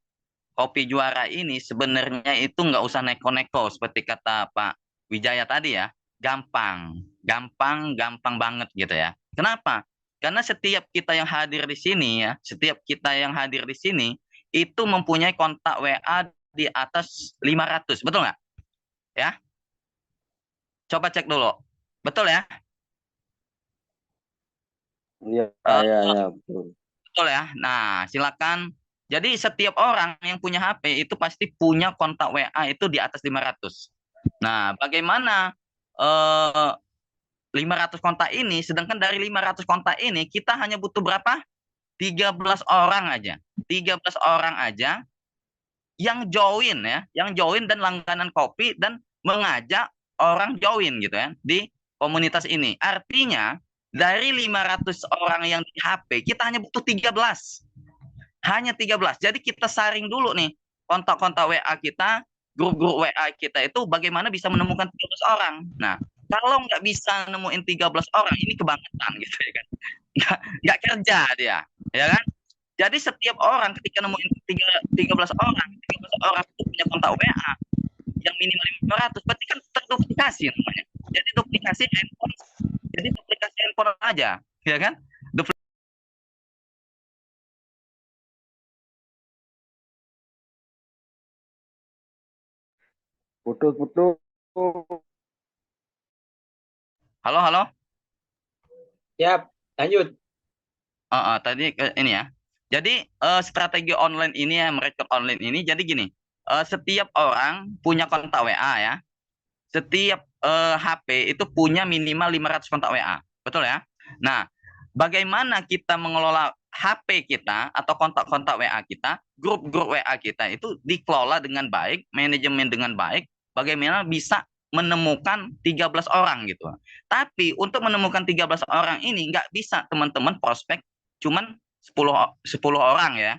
kopi juara ini sebenarnya itu nggak usah neko-neko seperti kata Pak Wijaya tadi ya. Gampang banget gitu ya. Kenapa? Karena setiap kita yang hadir di sini ya, itu mempunyai kontak WA di atas 500, betul nggak? Ya, coba cek dulu, betul ya? Iya, betul. Betul ya. Nah, silakan. Jadi setiap orang yang punya HP itu pasti punya kontak WA itu di atas 500. Nah, bagaimana 500 kontak ini, sedangkan dari 500 kontak ini kita hanya butuh berapa? 13 orang aja. 13 orang aja yang join ya, yang join dan langganan kopi dan mengajak orang join gitu ya di komunitas ini. Artinya dari 500 orang yang di HP kita hanya butuh 13. Hanya 13. Jadi kita saring dulu nih kontak-kontak WA kita, grup-grup WA kita itu bagaimana bisa menemukan 13 orang. Nah, kalau nggak bisa nemuin 13 orang, ini kebangetan gitu ya kan. Nggak kerja dia, ya kan? Jadi setiap orang ketika nemuin 13 orang itu punya kontak WA yang minimal 500, berarti kan terduplikasi namanya. Jadi duplikasi handphone aja, ya kan? Putus-putus. Halo, halo. Siap, lanjut. Tadi ini ya. Jadi strategi online ini ya, merekrut online ini jadi gini. Setiap orang punya kontak WA ya. Setiap HP itu punya minimal 500 kontak WA. Betul ya? Nah, bagaimana kita mengelola HP kita atau kontak-kontak WA kita, grup-grup WA kita itu dikelola dengan baik, manajemen dengan baik, bagaimana bisa menemukan 13 orang gitu. Tapi untuk menemukan 13 orang ini nggak bisa teman-teman prospek cuman 10 orang ya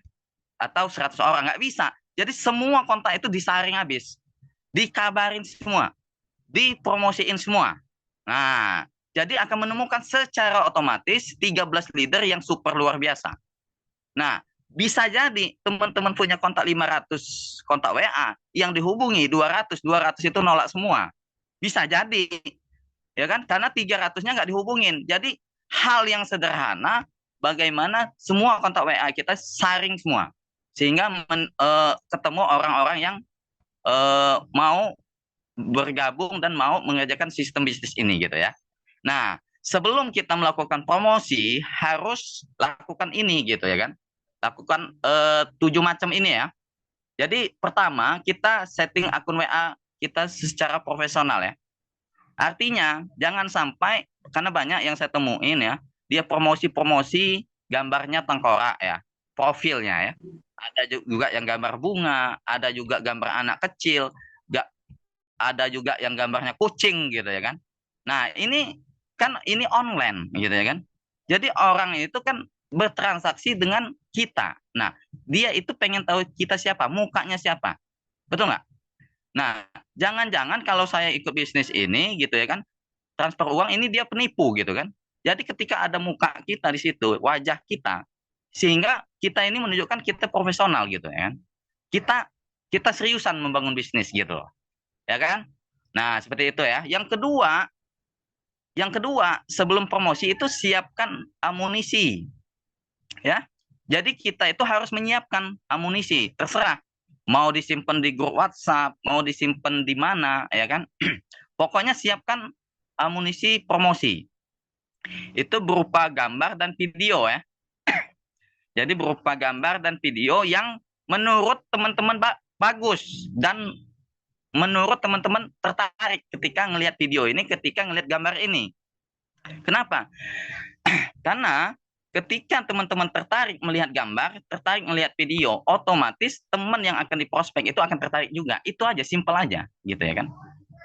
atau 100 orang, nggak bisa. Jadi semua kontak itu disaring habis, dikabarin semua, dipromosiin semua. Nah, jadi akan menemukan secara otomatis 13 leader yang super luar biasa. Nah, bisa jadi teman-teman punya kontak 500 kontak WA yang dihubungi 200 itu nolak semua. Bisa jadi. Ya kan? Karena 300-nya nggak dihubungin. Jadi hal yang sederhana bagaimana semua kontak WA kita saring semua. Sehingga ketemu orang-orang yang mau bergabung dan mau mengerjakan sistem bisnis ini gitu ya. Nah, sebelum kita melakukan promosi harus lakukan ini gitu ya kan. Lakukan 7 macam ini ya. Jadi pertama kita setting akun WA kita secara profesional ya. Artinya jangan sampai, karena banyak yang saya temuin ya, dia promosi-promosi gambarnya tengkorak ya, profilnya ya. Ada juga yang gambar bunga, ada juga gambar anak kecil, ada juga yang gambarnya kucing gitu ya kan. Nah, ini kan ini online gitu ya kan. Jadi orang itu kan bertransaksi dengan kita. Nah, dia itu pengen tahu kita siapa, mukanya siapa. Betul nggak? Nah, jangan-jangan kalau saya ikut bisnis ini gitu ya kan, transfer uang ini dia penipu gitu kan. Jadi ketika ada muka kita di situ, wajah kita, sehingga kita ini menunjukkan kita profesional gitu ya kan. Kita seriusan membangun bisnis gitu loh. Ya kan? Nah, seperti itu ya. Yang kedua, sebelum promosi itu siapkan amunisi. Ya. Jadi kita itu harus menyiapkan amunisi, terserah mau disimpan di grup WhatsApp, mau disimpan di mana, ya kan? Pokoknya siapkan amunisi promosi. Itu berupa gambar dan video ya. Jadi berupa gambar dan video yang menurut teman-teman bagus dan menurut teman-teman tertarik ketika ngelihat video ini, ketika ngelihat gambar ini. Kenapa? Karena ketika teman-teman tertarik melihat gambar, tertarik melihat video, otomatis teman yang akan diprospek itu akan tertarik juga. Itu aja, simpel aja, gitu ya kan.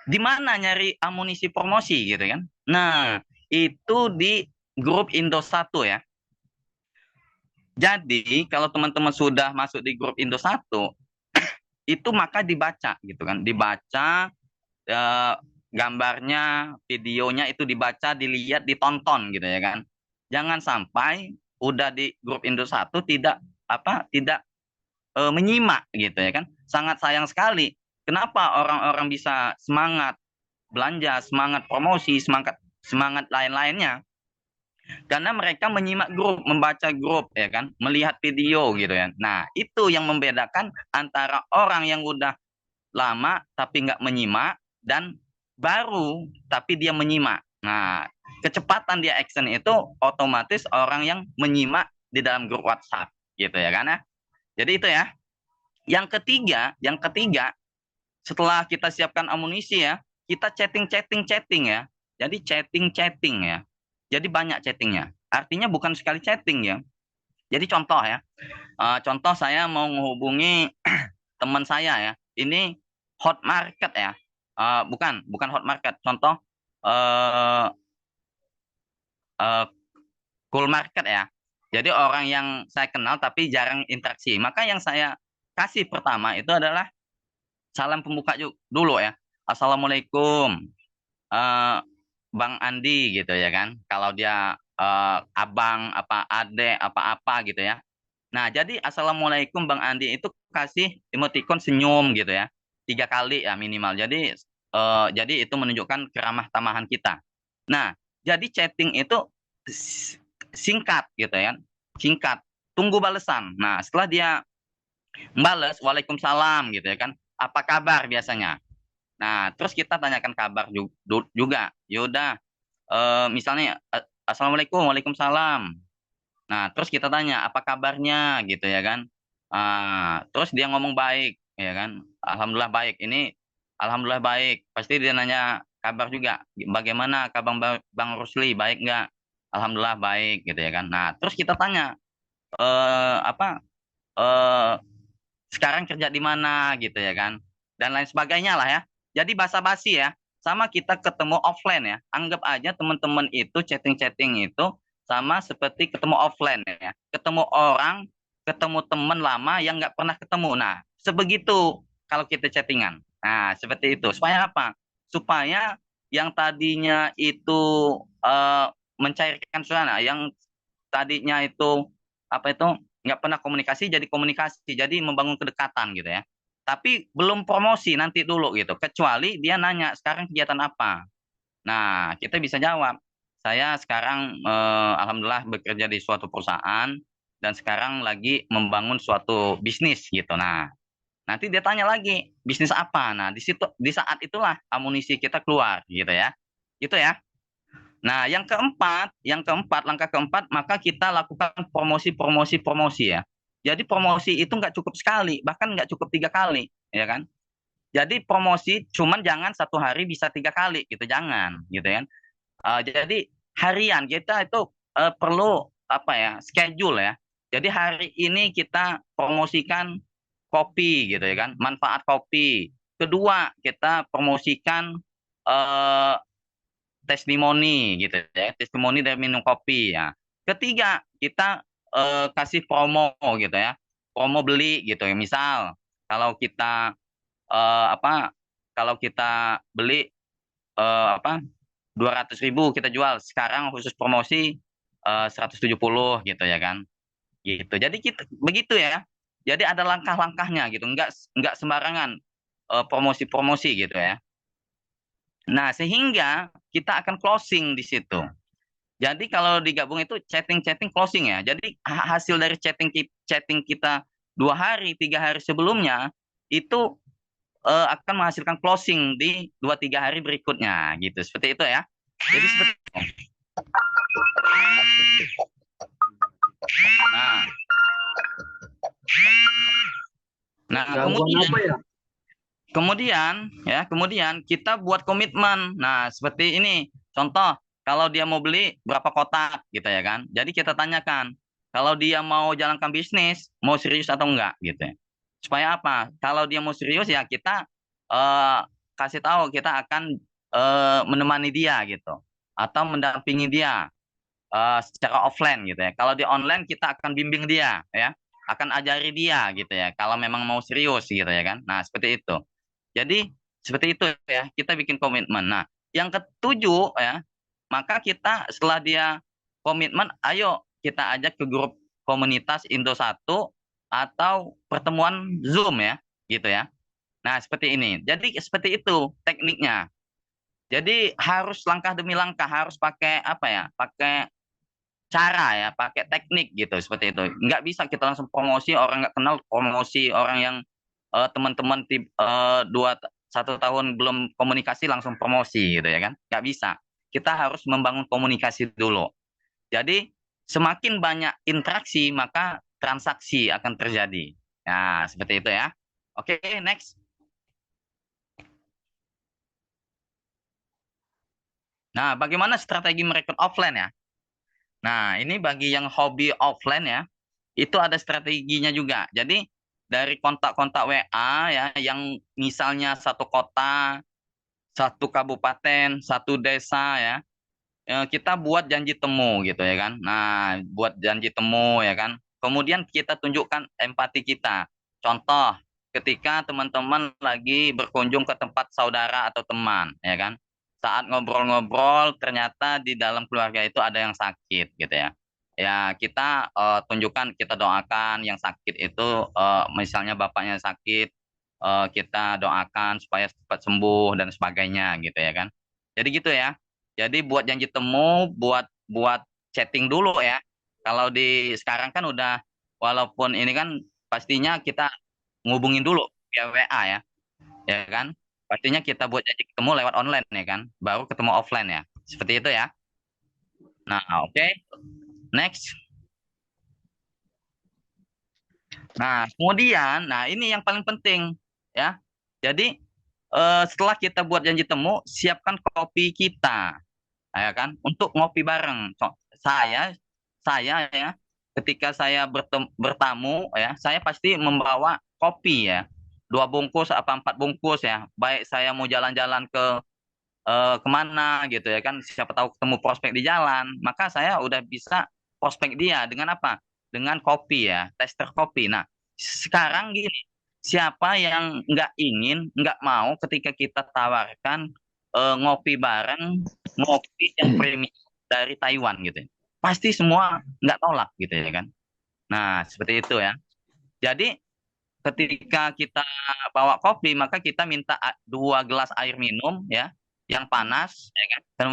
Di mana nyari amunisi promosi, gitu kan. Nah, itu di grup Indo 1 ya. Jadi, kalau teman-teman sudah masuk di grup Indo 1, itu maka dibaca gitu kan, dibaca gambarnya, videonya itu dibaca, dilihat, ditonton gitu ya kan. Jangan sampai udah di grup Indo 1 tidak menyimak gitu ya kan. Sangat sayang sekali. Kenapa orang-orang bisa semangat belanja, semangat promosi, semangat lain-lainnya? Karena mereka menyimak grup, membaca grup ya kan, melihat video gitu ya. Nah, itu yang membedakan antara orang yang udah lama tapi nggak menyimak dan baru tapi dia menyimak. Nah, kecepatan dia action itu otomatis orang yang menyimak di dalam grup WhatsApp gitu ya kan ya. Jadi itu ya. Yang ketiga, setelah kita siapkan amunisi ya, kita chatting ya. Jadi chatting ya. Jadi banyak chattingnya. Artinya bukan sekali chatting ya. Jadi contoh ya. Contoh saya mau menghubungi teman saya ya. Ini hot market ya. Bukan hot market. Contoh cool market ya. Jadi orang yang saya kenal tapi jarang interaksi. Maka yang saya kasih pertama itu adalah salam pembuka dulu ya. Assalamualaikum, Bang Andi gitu ya kan. Kalau dia abang, apa adek, apa-apa gitu ya. Nah, jadi Assalamualaikum Bang Andi itu kasih emoticon senyum gitu ya. 3 kali ya minimal. Jadi itu menunjukkan keramah tamahan kita. Nah, jadi chatting itu singkat gitu ya. Singkat. Tunggu balasan. Nah, setelah dia balas Waalaikumsalam gitu ya kan. Apa kabar biasanya? Nah, terus kita tanyakan kabar juga. Yaudah, misalnya Assalamualaikum, Waalaikumsalam. Nah, terus kita tanya apa kabarnya gitu ya kan. Terus dia ngomong baik ya kan. Alhamdulillah baik. Ini alhamdulillah baik. Pasti dia nanya kabar juga. Bagaimana kabar Bang Rusli? Baik nggak? Alhamdulillah baik gitu ya kan. Nah, terus kita tanya apa sekarang kerja di mana gitu ya kan. Dan lain sebagainya lah ya. Jadi basa-basi ya. Sama kita ketemu offline ya. Anggap aja teman-teman itu chatting-chatting itu sama seperti ketemu offline ya. Ketemu orang, ketemu teman lama yang nggak pernah ketemu. Nah, sebegitu kalau kita chattingan. Nah, seperti itu. Supaya apa? Supaya yang tadinya itu mencairkan suasana, yang tadinya itu apa itu nggak pernah komunikasi jadi komunikasi, jadi membangun kedekatan gitu ya. Tapi belum promosi nanti dulu gitu. Kecuali dia nanya sekarang kegiatan apa. Nah, kita bisa jawab. Saya sekarang alhamdulillah bekerja di suatu perusahaan dan sekarang lagi membangun suatu bisnis gitu. Nah, nanti dia tanya lagi, bisnis apa? Nah, di saat itulah amunisi kita keluar gitu ya. Gitu ya. Nah, langkah keempat, maka kita lakukan promosi ya. Jadi promosi itu nggak cukup sekali, bahkan nggak cukup 3 kali, ya kan? Jadi promosi cuman jangan 1 hari bisa 3 kali gitu, jangan, gitu kan? Jadi harian kita itu perlu apa ya, schedule ya. Jadi hari ini kita promosikan kopi gitu ya kan, manfaat kopi. Kedua, kita promosikan testimoni gitu ya, testimoni dari minum kopi ya. Ketiga, kita kasih promo gitu ya, promo beli gitu ya. Misal kalau kita kalau kita beli 200.000 kita jual, sekarang khusus promosi 170 gitu ya kan, gitu. Jadi kita begitu ya. Jadi ada langkah-langkahnya gitu, nggak sembarangan promosi-promosi gitu ya. Nah, sehingga kita akan closing di situ. Jadi kalau digabung itu chatting closing ya. Jadi hasil dari chatting kita 2 hari, 3 hari sebelumnya itu akan menghasilkan closing di 2-3 hari berikutnya gitu. Seperti itu ya. Jadi seperti itu. Nah, kemudian kita buat komitmen. Nah, seperti ini. Contoh, kalau dia mau beli berapa kotak gitu ya kan. Jadi kita tanyakan, kalau dia mau jalankan bisnis, mau serius atau enggak gitu ya. Supaya apa? Kalau dia mau serius ya kita kasih tahu kita akan menemani dia gitu. Atau mendampingi dia secara offline gitu ya. Kalau di online kita akan bimbing dia ya. Akan ajari dia gitu ya. Kalau memang mau serius gitu ya kan. Nah, seperti itu. Jadi seperti itu ya, kita bikin komitmen. Nah, yang ketujuh ya, maka kita setelah dia komitmen, ayo kita ajak ke grup komunitas Indo 1 atau pertemuan Zoom ya, gitu ya. Nah, seperti ini. Jadi seperti itu tekniknya. Jadi harus langkah demi langkah, harus pakai apa ya? Pakai cara ya, pakai teknik gitu, seperti itu. Nggak bisa kita langsung promosi orang nggak kenal, promosi orang yang teman-teman 1 tahun belum komunikasi langsung promosi gitu ya kan, nggak bisa. Kita harus membangun komunikasi dulu. Jadi semakin banyak interaksi maka transaksi akan terjadi. Nah, seperti itu ya. Oke, next. Nah, bagaimana strategi merekrut offline ya? Nah, ini bagi yang hobi offline ya, itu ada strateginya juga. Jadi dari kontak-kontak WA ya, yang misalnya satu kota, satu kabupaten, satu desa ya, kita buat janji temu gitu ya kan. Nah, buat janji temu ya kan. Kemudian kita tunjukkan empati kita. Contoh, ketika teman-teman lagi berkunjung ke tempat saudara atau teman ya kan. Saat ngobrol-ngobrol ternyata di dalam keluarga itu ada yang sakit gitu ya. Ya, kita tunjukkan, kita doakan yang sakit itu, misalnya bapaknya sakit, kita doakan supaya cepat sembuh dan sebagainya gitu ya kan. Jadi gitu ya. Jadi buat janji temu, buat buat chatting dulu ya. Kalau di sekarang kan udah, walaupun ini kan pastinya kita ngubungin dulu via WA ya, ya kan? Pastinya kita buat janji ketemu lewat online ya kan, baru ketemu offline ya. Seperti itu ya. Nah, oke. Next. Nah, kemudian, nah ini yang paling penting ya. Jadi setelah kita buat janji temu, siapkan kopi kita, ya kan, untuk ngopi bareng. Saya ya, ketika saya bertamu ya, saya pasti membawa kopi ya, 2 bungkus apa 4 bungkus ya. Baik saya mau jalan-jalan ke kemana gitu ya kan, siapa tahu ketemu prospek di jalan, maka saya udah bisa prospek dia dengan apa? Dengan kopi ya, tester kopi. Nah, sekarang gini, siapa yang nggak mau ketika kita tawarkan ngopi bareng, ngopi yang premium dari Taiwan gitu ya. Pasti semua nggak tolak gitu ya kan. Nah, seperti itu ya. Jadi ketika kita bawa kopi, maka kita minta 2 gelas air minum ya, yang panas, ya kan? Dan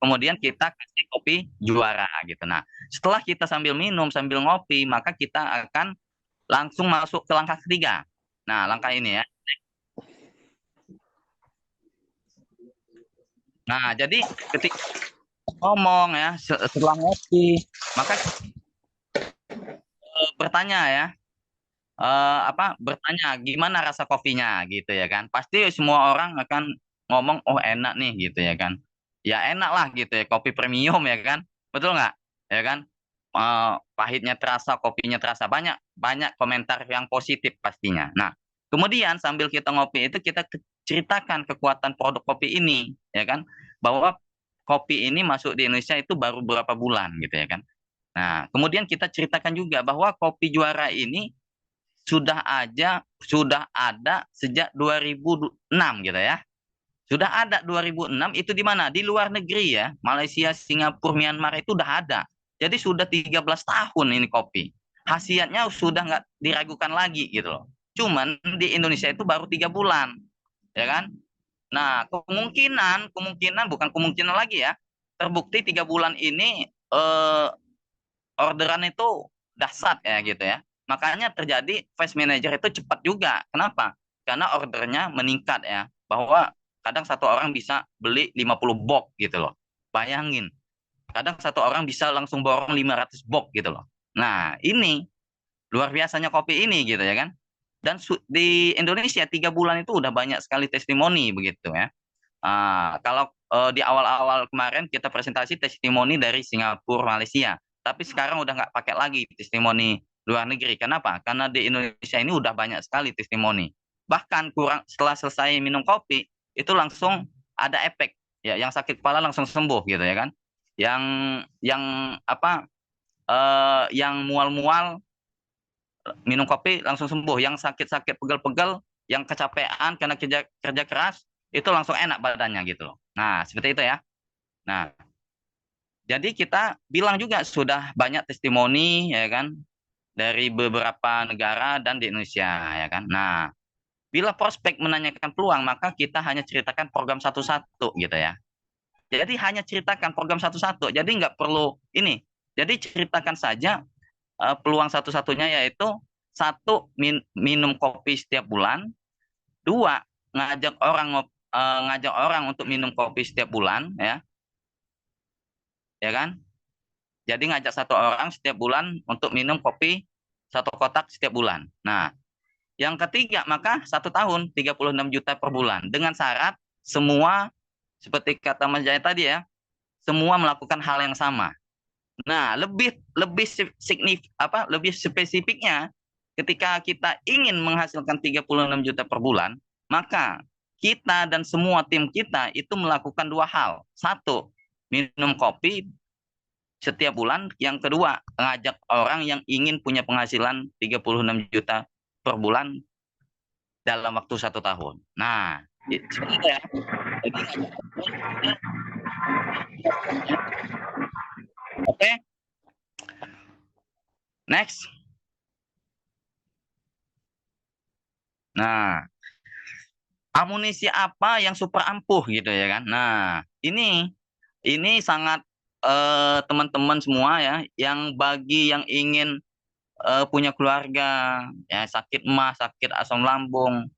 kemudian kita kasih kopi juara gitu. Nah, setelah kita sambil minum, sambil ngopi, maka kita akan langsung masuk ke langkah ketiga. Nah, langkah ini ya. Nah, jadi ketika ngomong ya, setelah ngopi, maka bertanya ya, bertanya gimana rasa kopinya gitu ya kan. Pasti semua orang akan ngomong, oh enak nih gitu ya kan. Ya enak lah gitu ya, kopi premium ya kan. Betul nggak? Ya kan. Pahitnya terasa, kopinya terasa, banyak banyak komentar yang positif pastinya. Nah, kemudian sambil kita ngopi itu kita ceritakan kekuatan produk kopi ini ya kan, bahwa kopi ini masuk di Indonesia itu baru beberapa bulan gitu ya kan. Nah, kemudian kita ceritakan juga bahwa kopi juara ini sudah ada sejak 2006 gitu ya. Sudah ada 2006, itu di mana? Di luar negeri ya. Malaysia, Singapura, Myanmar itu udah ada. Jadi sudah 13 tahun ini kopi. Khasiatnya sudah nggak diragukan lagi gitu loh. Cuman di Indonesia itu baru 3 bulan. Ya kan? Nah, kemungkinan bukan kemungkinan lagi ya. Terbukti 3 bulan ini orderan itu dahsyat ya gitu ya. Makanya terjadi Fast Manager itu cepat juga. Kenapa? Karena ordernya meningkat ya. Bahwa kadang satu orang bisa beli 50 box gitu loh. Bayangin. Kadang satu orang bisa langsung borong 500 box gitu loh. Nah, ini luar biasanya kopi ini gitu ya kan. Dan di Indonesia 3 bulan itu udah banyak sekali testimoni begitu ya. Kalau di awal-awal kemarin kita presentasi testimoni dari Singapura, Malaysia. Tapi sekarang udah nggak pakai lagi testimoni luar negeri. Kenapa? Karena di Indonesia ini udah banyak sekali testimoni. Bahkan setelah selesai minum kopi, itu langsung ada efek. Ya, yang sakit kepala langsung sembuh gitu ya kan. Yang yang mual-mual minum kopi langsung sembuh. Yang sakit-sakit pegel-pegel, yang kecapean karena kerja keras, itu langsung enak badannya gitu loh. Nah, seperti itu ya. Nah, jadi kita bilang juga sudah banyak testimoni ya kan dari beberapa negara dan di Indonesia ya kan. Nah, bila prospek menanyakan peluang, maka kita hanya ceritakan program satu-satu gitu ya. Jadi hanya ceritakan program satu-satu. Jadi nggak perlu ini. Jadi ceritakan saja peluang satu-satunya, yaitu 1, minum kopi setiap bulan. 2, ngajak orang untuk minum kopi setiap bulan ya kan. Jadi ngajak 1 orang setiap bulan untuk minum kopi satu kotak setiap bulan. Nah, yang ketiga, maka 1 tahun 36 juta per bulan. Dengan syarat semua, seperti kata Mas Jaya tadi ya, semua melakukan hal yang sama. Nah, lebih spesifiknya, ketika kita ingin menghasilkan 36 juta per bulan, maka kita dan semua tim kita itu melakukan 2 hal. 1, minum kopi setiap bulan. Yang kedua, ngajak orang yang ingin punya penghasilan 36 juta per bulan dalam waktu 1 tahun. Nah, seperti itu ya. Jadi, oke. Next. Nah, amunisi apa yang super ampuh gitu ya kan? Nah, ini sangat teman-teman semua ya, yang bagi yang ingin punya keluarga ya, sakit emah, sakit asam lambung,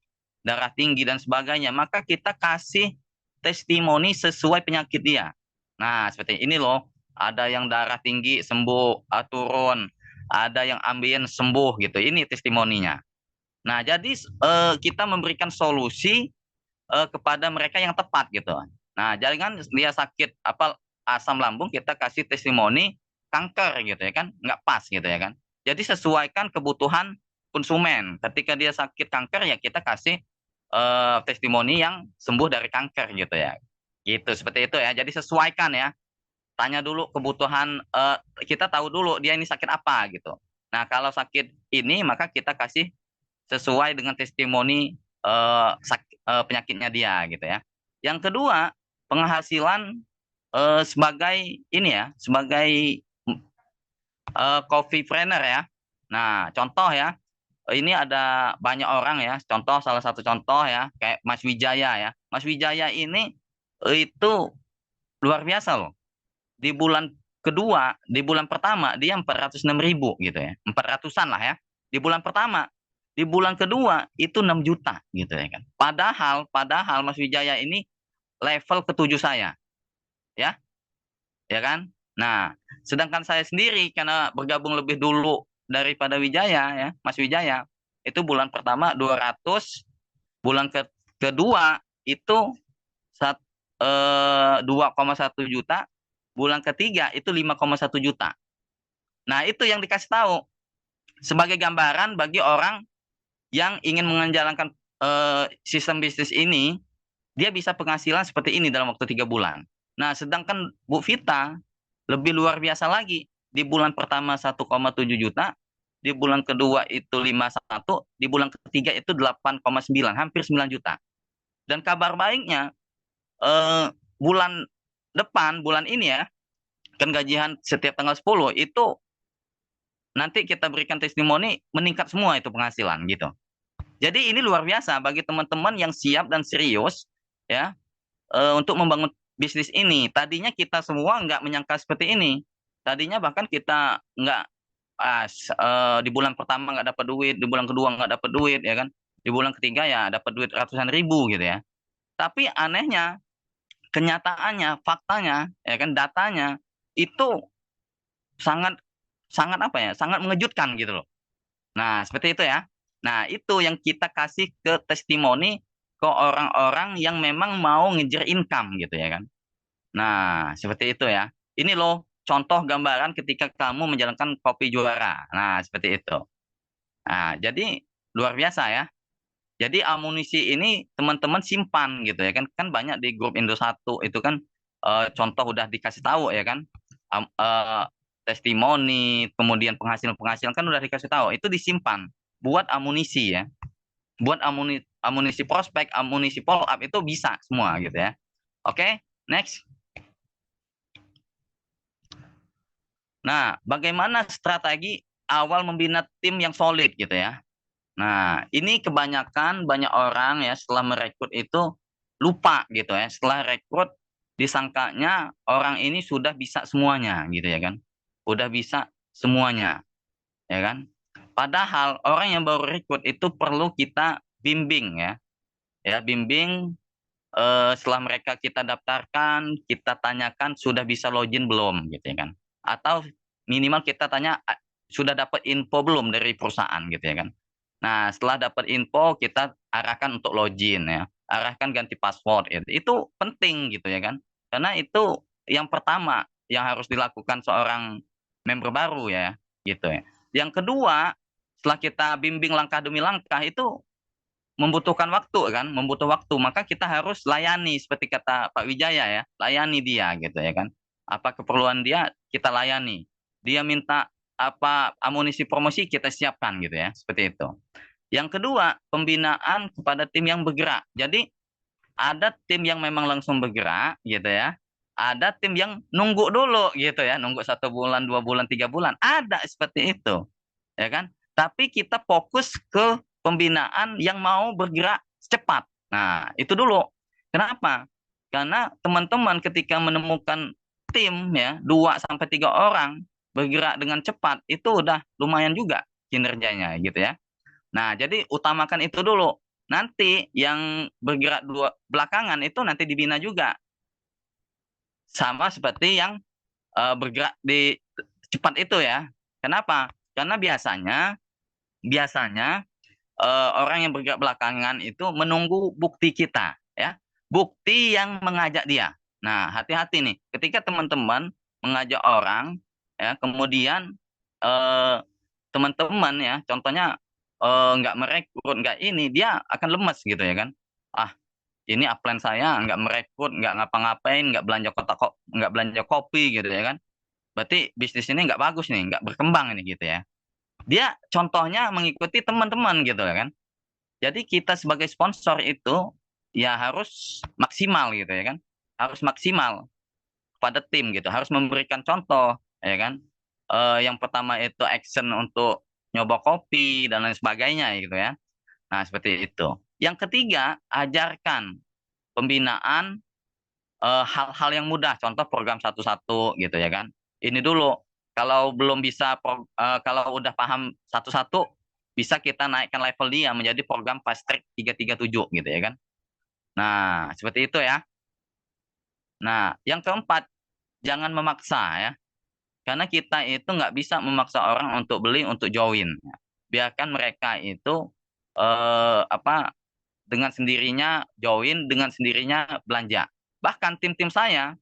darah tinggi dan sebagainya, maka kita kasih testimoni sesuai penyakit dia. Nah, seperti ini loh, ada yang darah tinggi sembuh, turun, ada yang ambien sembuh gitu. Ini testimoninya. Nah, jadi kita memberikan solusi kepada mereka yang tepat gitu. Nah, jangan dia sakit asam lambung kita kasih testimoni kanker gitu ya kan, nggak pas gitu ya kan. Jadi sesuaikan kebutuhan konsumen. Ketika dia sakit kanker ya kita kasih testimoni yang sembuh dari kanker gitu ya. Gitu, seperti itu ya. Jadi sesuaikan ya. Tanya dulu kebutuhan, kita tahu dulu dia ini sakit apa gitu. Nah, kalau sakit ini maka kita kasih sesuai dengan testimoni penyakitnya dia gitu ya. Yang kedua, penghasilan sebagai ini ya, sebagai coffee trainer ya. Nah, contoh ya, ini ada banyak orang ya. Contoh, salah satu contoh ya, kayak Mas Wijaya ya. Mas Wijaya ini itu luar biasa loh. Di bulan kedua, di bulan pertama dia 406.000 gitu ya. 400-an lah ya. Di bulan pertama. Di bulan kedua itu 6 juta gitu ya kan. Padahal Mas Wijaya ini level ke-7 saya. Ya. Ya kan? Nah, sedangkan saya sendiri karena bergabung lebih dulu daripada Wijaya ya, Mas Wijaya, itu bulan pertama 200, bulan kedua itu 2,1 juta, bulan ketiga itu 5,1 juta. Nah, itu yang dikasih tahu sebagai gambaran bagi orang yang ingin menjalankan sistem bisnis ini, dia bisa penghasilan seperti ini dalam waktu 3 bulan. Nah, sedangkan Bu Vita lebih luar biasa lagi. Di bulan pertama 1,7 juta, di bulan kedua itu 5,1, di bulan ketiga itu 8,9, hampir 9 juta. Dan kabar baiknya, bulan depan, bulan ini ya, kan gajian setiap tanggal 10, itu nanti kita berikan testimoni, meningkat semua itu penghasilan gitu. Jadi ini luar biasa bagi teman-teman yang siap dan serius ya untuk membangun bisnis ini. Tadinya kita semua nggak menyangka seperti ini. Tadinya bahkan kita nggak di bulan pertama nggak dapat duit, di bulan kedua nggak dapat duit ya kan, di bulan ketiga ya dapat duit ratusan ribu gitu ya. Tapi anehnya, kenyataannya, faktanya ya kan, datanya itu sangat sangat mengejutkan gitu loh. Nah, seperti itu ya. Nah, itu yang kita kasih ke testimoni ke orang-orang yang memang mau ngejar income gitu ya kan. Nah, seperti itu ya. Ini loh contoh gambaran ketika kamu menjalankan kopi juara. Nah, seperti itu. Nah, jadi luar biasa ya. Jadi amunisi ini teman-teman simpan gitu ya kan. Kan banyak di grup Indo 1 itu kan contoh udah dikasih tahu ya kan. Testimoni, kemudian penghasilan kan udah dikasih tahu. Itu disimpan buat amunisi ya. Buat amunisi prospek, amunisi follow up itu bisa semua gitu ya. Oke, next. Nah, bagaimana strategi awal membina tim yang solid gitu ya. Nah, ini kebanyakan banyak orang ya setelah merekrut itu lupa gitu ya. Setelah rekrut disangkanya orang ini sudah bisa semuanya gitu ya kan. Udah bisa semuanya. Ya kan? Padahal orang yang baru rekrut itu perlu kita bimbing ya. Ya, bimbing setelah mereka kita daftarkan, kita tanyakan sudah bisa login belum gitu ya kan. Atau minimal kita tanya sudah dapat info belum dari perusahaan gitu ya kan. Nah, setelah dapat info kita arahkan untuk login ya, arahkan ganti password gitu. Itu penting gitu ya kan. Karena itu yang pertama yang harus dilakukan seorang member baru ya, gitu ya. Yang kedua, setelah kita bimbing langkah demi langkah itu membutuhkan waktu kan, membutuh waktu, maka kita harus layani seperti kata Pak Wijaya ya, layani dia gitu ya kan. Apa keperluan dia kita layani. Dia minta apa amunisi promosi kita siapkan gitu ya, seperti itu. Yang kedua, pembinaan kepada tim yang bergerak. Jadi ada tim yang memang langsung bergerak gitu ya. Ada tim yang nunggu dulu gitu ya, nunggu 1 bulan, 2 bulan, 3 bulan. Ada seperti itu, ya kan? Tapi kita fokus ke pembinaan yang mau bergerak cepat. Nah, itu dulu. Kenapa? Karena teman-teman ketika menemukan tim ya 2 sampai 3 orang bergerak dengan cepat itu udah lumayan juga kinerjanya gitu ya. Nah, jadi utamakan itu dulu. Nanti yang bergerak belakangan itu nanti dibina juga. Sama seperti yang bergerak di cepat itu ya. Kenapa? Karena biasanya orang yang bergerak belakangan itu menunggu bukti kita ya. Bukti yang mengajak dia. Nah, hati-hati nih. Ketika teman-teman mengajak orang ya, kemudian teman-teman ya, contohnya nggak merekrut, nggak ini, dia akan lemes gitu ya kan. Ah, ini upline saya nggak merekrut, nggak ngapa-ngapain, nggak belanja kopi gitu ya kan. Berarti bisnis ini nggak bagus nih, nggak berkembang ini gitu ya. Dia contohnya mengikuti teman-teman gitu ya kan. Jadi kita sebagai sponsor itu ya harus maksimal gitu ya kan. Harus maksimal pada tim gitu, harus memberikan contoh ya kan. Yang pertama itu action untuk nyoba kopi dan lain sebagainya gitu ya. Nah, seperti itu. Yang ketiga, ajarkan pembinaan hal-hal yang mudah, contoh program satu-satu gitu ya kan. Ini dulu, kalau belum bisa, kalau udah paham satu-satu, bisa kita naikkan level dia menjadi program fast track 337 gitu ya kan. Nah, seperti itu ya. Nah, yang keempat, jangan memaksa ya. Karena kita itu nggak bisa memaksa orang untuk beli, untuk join. Biarkan mereka itu apa dengan sendirinya join, dengan sendirinya belanja. Bahkan tim-tim saya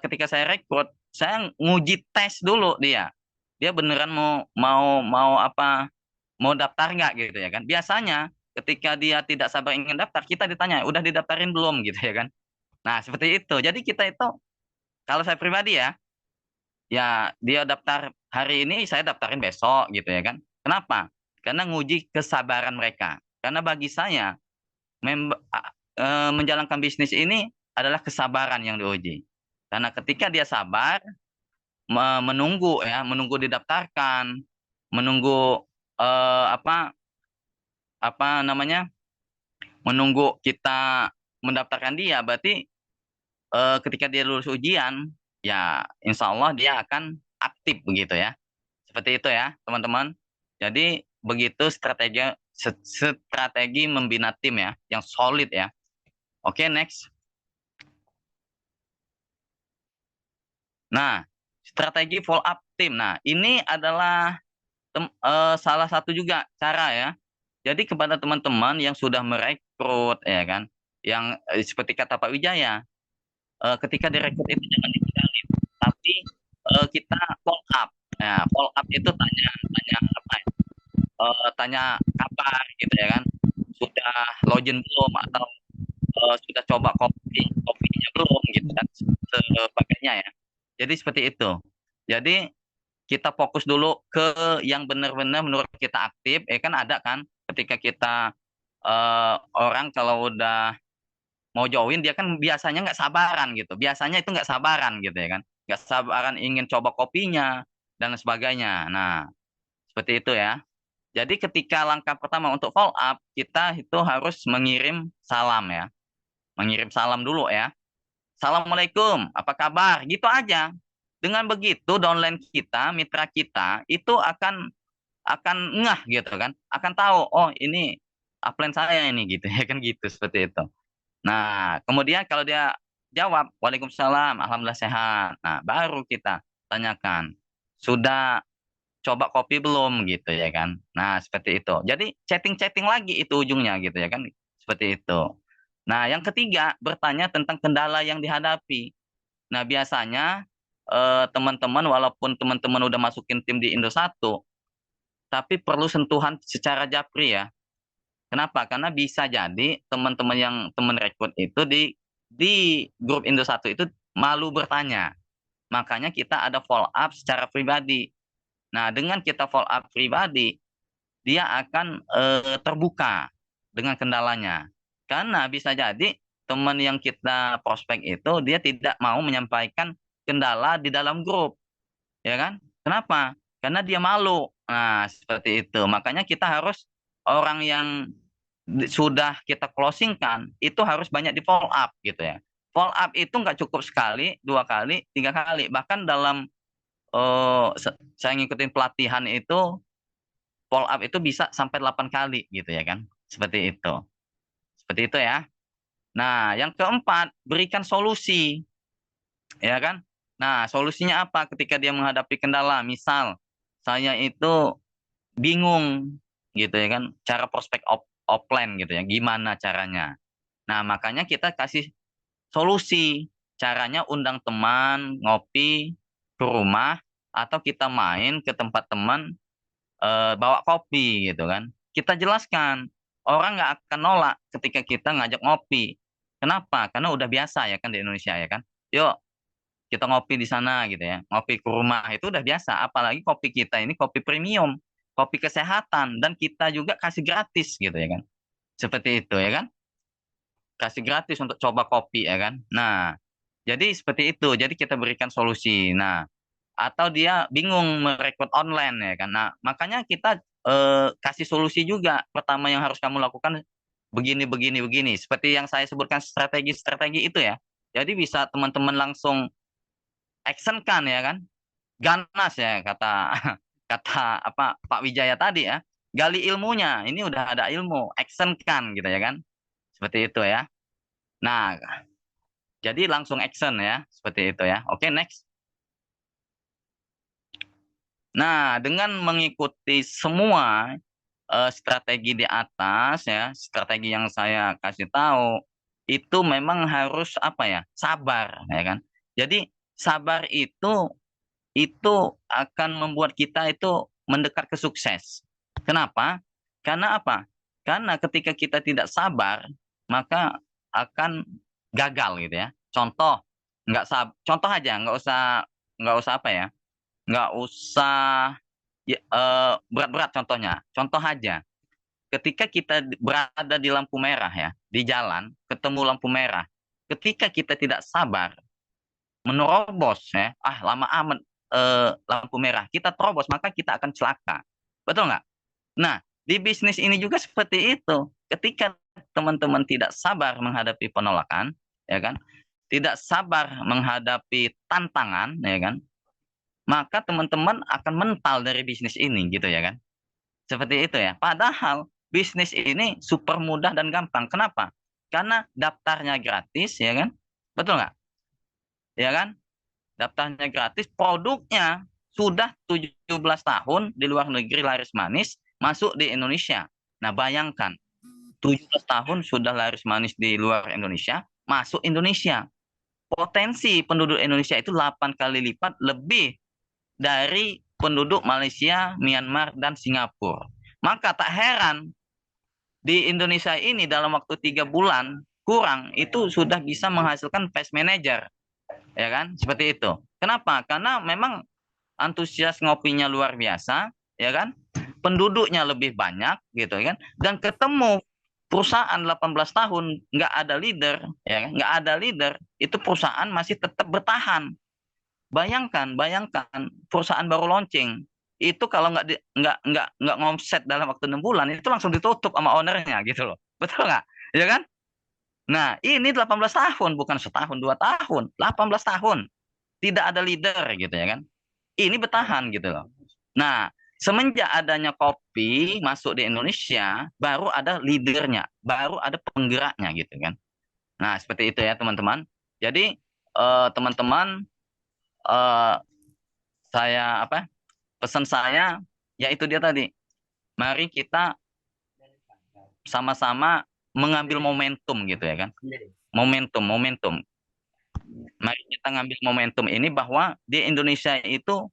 ketika saya rekrut, saya nguji tes dulu dia. Dia beneran mau daftar nggak gitu ya kan. Biasanya ketika dia tidak sabar ingin daftar, kita ditanya, udah didaftarin belum gitu ya kan. Nah, seperti itu. Jadi kita itu, kalau saya pribadi ya dia daftar hari ini, saya daftarin besok gitu ya kan. Kenapa? Karena nguji kesabaran mereka. Karena bagi saya, menjalankan bisnis ini adalah kesabaran yang diuji. Karena ketika dia sabar, menunggu didaftarkan, menunggu apa namanya, menunggu kita mendaftarkan dia, berarti ketika dia lulus ujian, ya insya Allah dia akan aktif begitu ya. Seperti itu ya, teman-teman. Jadi begitu strategi membina tim ya, yang solid ya. Oke, next. Nah, strategi follow up tim. Nah, ini adalah salah satu juga cara ya. Jadi kepada teman-teman yang sudah merekrut ya kan, yang seperti kata Pak Wijaya, ketika direkrut itu jangan ditinggalin, tapi kita follow up. Nah, follow up itu tanya apa ya? Tanya kabar gitu ya kan, sudah login belum atau sudah coba kopinya belum gitu kan, sebagainya ya. Jadi seperti itu. Jadi kita fokus dulu ke yang benar-benar menurut kita aktif. Kan ada kan ketika kita orang kalau udah mau join dia kan biasanya nggak sabaran gitu. Biasanya itu nggak sabaran gitu ya kan. Nggak sabaran ingin coba kopinya dan sebagainya. Nah, seperti itu ya. Jadi ketika langkah pertama untuk follow up, kita itu harus mengirim salam ya. Mengirim salam dulu ya. Assalamualaikum, apa kabar? Gitu aja. Dengan begitu downline kita, mitra kita itu akan ngeh gitu kan, akan tahu oh ini upline saya ini gitu ya kan, gitu seperti itu. Nah, kemudian kalau dia jawab Waalaikumsalam, alhamdulillah sehat. Nah, baru kita tanyakan, sudah coba kopi belum gitu ya kan. Nah, seperti itu. Jadi chatting-chatting lagi itu ujungnya gitu ya kan. Seperti itu. Nah, yang ketiga bertanya tentang kendala yang dihadapi. Nah, biasanya teman-teman walaupun teman-teman udah masukin tim di Indosat, tapi perlu sentuhan secara japri ya. Kenapa? Karena bisa jadi teman-teman yang teman rekrut itu di grup Indosat itu malu bertanya. Makanya kita ada follow up secara pribadi. Nah, dengan kita follow up pribadi, dia akan terbuka dengan kendalanya. Karena bisa jadi teman yang kita prospek itu dia tidak mau menyampaikan kendala di dalam grup, ya kan? Kenapa? Karena dia malu. Nah, seperti itu. Makanya kita harus orang yang sudah kita closingkan itu harus banyak di follow up gitu ya. Follow up itu nggak cukup sekali, 2 kali, 3 kali. Bahkan dalam saya ngikutin pelatihan itu follow up itu bisa sampai 8 kali gitu ya kan. Seperti itu. Seperti itu ya. Nah, yang keempat, berikan solusi. Ya kan? Nah, solusinya apa ketika dia menghadapi kendala? Misal, saya itu bingung gitu ya kan, cara prospek offline gitu ya, gimana caranya. Nah, makanya kita kasih solusi. Caranya undang teman, ngopi ke rumah, atau kita main ke tempat teman, bawa kopi gitu kan. Kita jelaskan, orang nggak akan nolak ketika kita ngajak ngopi. Kenapa? Karena udah biasa ya kan di Indonesia ya kan. Yuk, kita ngopi di sana gitu ya. Ngopi ke rumah itu udah biasa. Apalagi kopi kita ini kopi premium, kopi kesehatan, dan kita juga kasih gratis gitu ya kan. Seperti itu ya kan. Kasih gratis untuk coba kopi ya kan. Nah, jadi seperti itu. Jadi kita berikan solusi. Nah, atau dia bingung merekrut online ya kan. Nah, makanya kita kasih solusi juga. Pertama yang harus kamu lakukan begini, begini, begini. Seperti yang saya sebutkan strategi-strategi itu ya. Jadi bisa teman-teman langsung action kan ya kan. Ganas ya kata kata apa Pak Wijaya tadi ya. Gali ilmunya. Ini udah ada ilmu, action kan gitu ya kan. Seperti itu ya. Nah, jadi langsung action ya. Seperti itu ya. Oke, next. Nah, dengan mengikuti semua strategi di atas ya, strategi yang saya kasih tahu itu memang harus apa ya? Sabar ya kan. Jadi sabar itu akan membuat kita itu mendekat ke sukses. Kenapa? Karena apa? Karena ketika kita tidak sabar, maka akan gagal gitu ya. Contoh, contoh aja, nggak usah apa ya, nggak usah berat-berat contohnya. Contoh aja, ketika kita berada di lampu merah ya, di jalan, ketemu lampu merah, ketika kita tidak sabar, menerobos ya, lama amat lampu merah, kita terobos, maka kita akan celaka. Betul nggak? Nah, di bisnis ini juga seperti itu. Ketika teman-teman tidak sabar menghadapi penolakan, ya kan, tidak sabar menghadapi tantangan, ya kan, maka teman-teman akan mental dari bisnis ini gitu ya kan. Seperti itu ya. Padahal bisnis ini super mudah dan gampang. Kenapa? Karena daftarnya gratis ya kan. Betul nggak? Ya kan? Daftarnya gratis, produknya sudah 17 tahun di luar negeri laris manis, masuk di Indonesia. Nah, bayangkan 17 tahun sudah laris manis di luar Indonesia, masuk Indonesia. Potensi penduduk Indonesia itu 8 kali lipat lebih dari penduduk Malaysia, Myanmar, dan Singapura. Maka tak heran di Indonesia ini dalam waktu 3 bulan kurang itu sudah bisa menghasilkan fast manager. Ya kan? Seperti itu. Kenapa? Karena memang antusias ngopinya luar biasa, ya kan? Penduduknya lebih banyak gitu kan. Dan ketemu perusahaan 18 tahun nggak ada leader, ya kan? Nggak ada leader, itu perusahaan masih tetap bertahan. Bayangkan perusahaan baru launching itu kalau nggak ngomset dalam waktu 6 bulan itu langsung ditutup sama ownernya gitu loh, betul nggak? Ya kan? Nah ini 18 tahun bukan setahun 2 tahun, 18 tahun tidak ada leader gitu ya kan? Ini bertahan gitu loh. Nah semenjak adanya kopi masuk di Indonesia baru ada leadernya, baru ada penggeraknya gitu kan? Nah seperti itu ya teman-teman. Jadi teman-teman saya pesan saya ya itu dia tadi. Mari kita sama-sama mengambil momentum gitu ya kan. Momentum. Mari kita ngambil momentum ini bahwa di Indonesia itu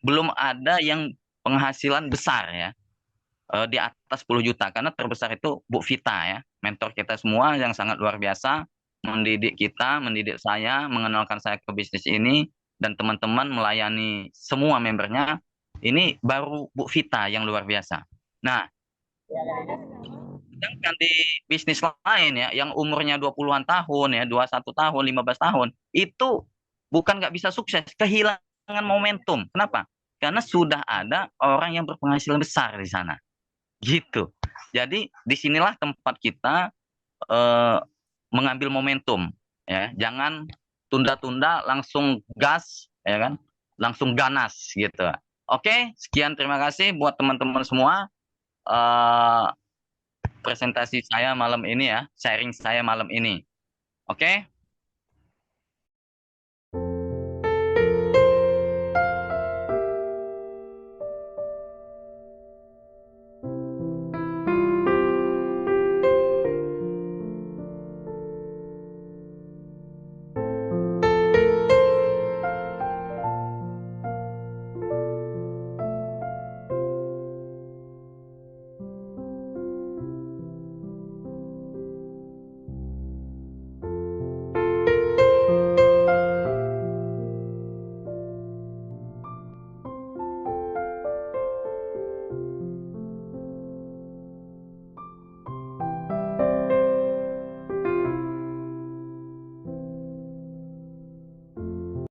belum ada yang penghasilan besar ya, di atas 10 juta. Karena terbesar itu Bu Vita ya, mentor kita semua yang sangat luar biasa, mendidik kita, mendidik saya, mengenalkan saya ke bisnis ini, dan teman-teman melayani semua membernya. Ini baru Bu Vita yang luar biasa. Nah, sedangkan di bisnis lain ya, yang umurnya 20-an tahun ya, 21 tahun, 15 tahun, itu bukan nggak bisa sukses, kehilangan momentum. Kenapa? Karena sudah ada orang yang berpenghasilan besar di sana. Gitu. Jadi disinilah tempat kita mengambil momentum ya. Jangan tunda-tunda, langsung gas ya kan? Langsung ganas gitu. Oke, sekian, terima kasih buat teman-teman semua. Presentasi saya malam ini ya, sharing saya malam ini. Oke?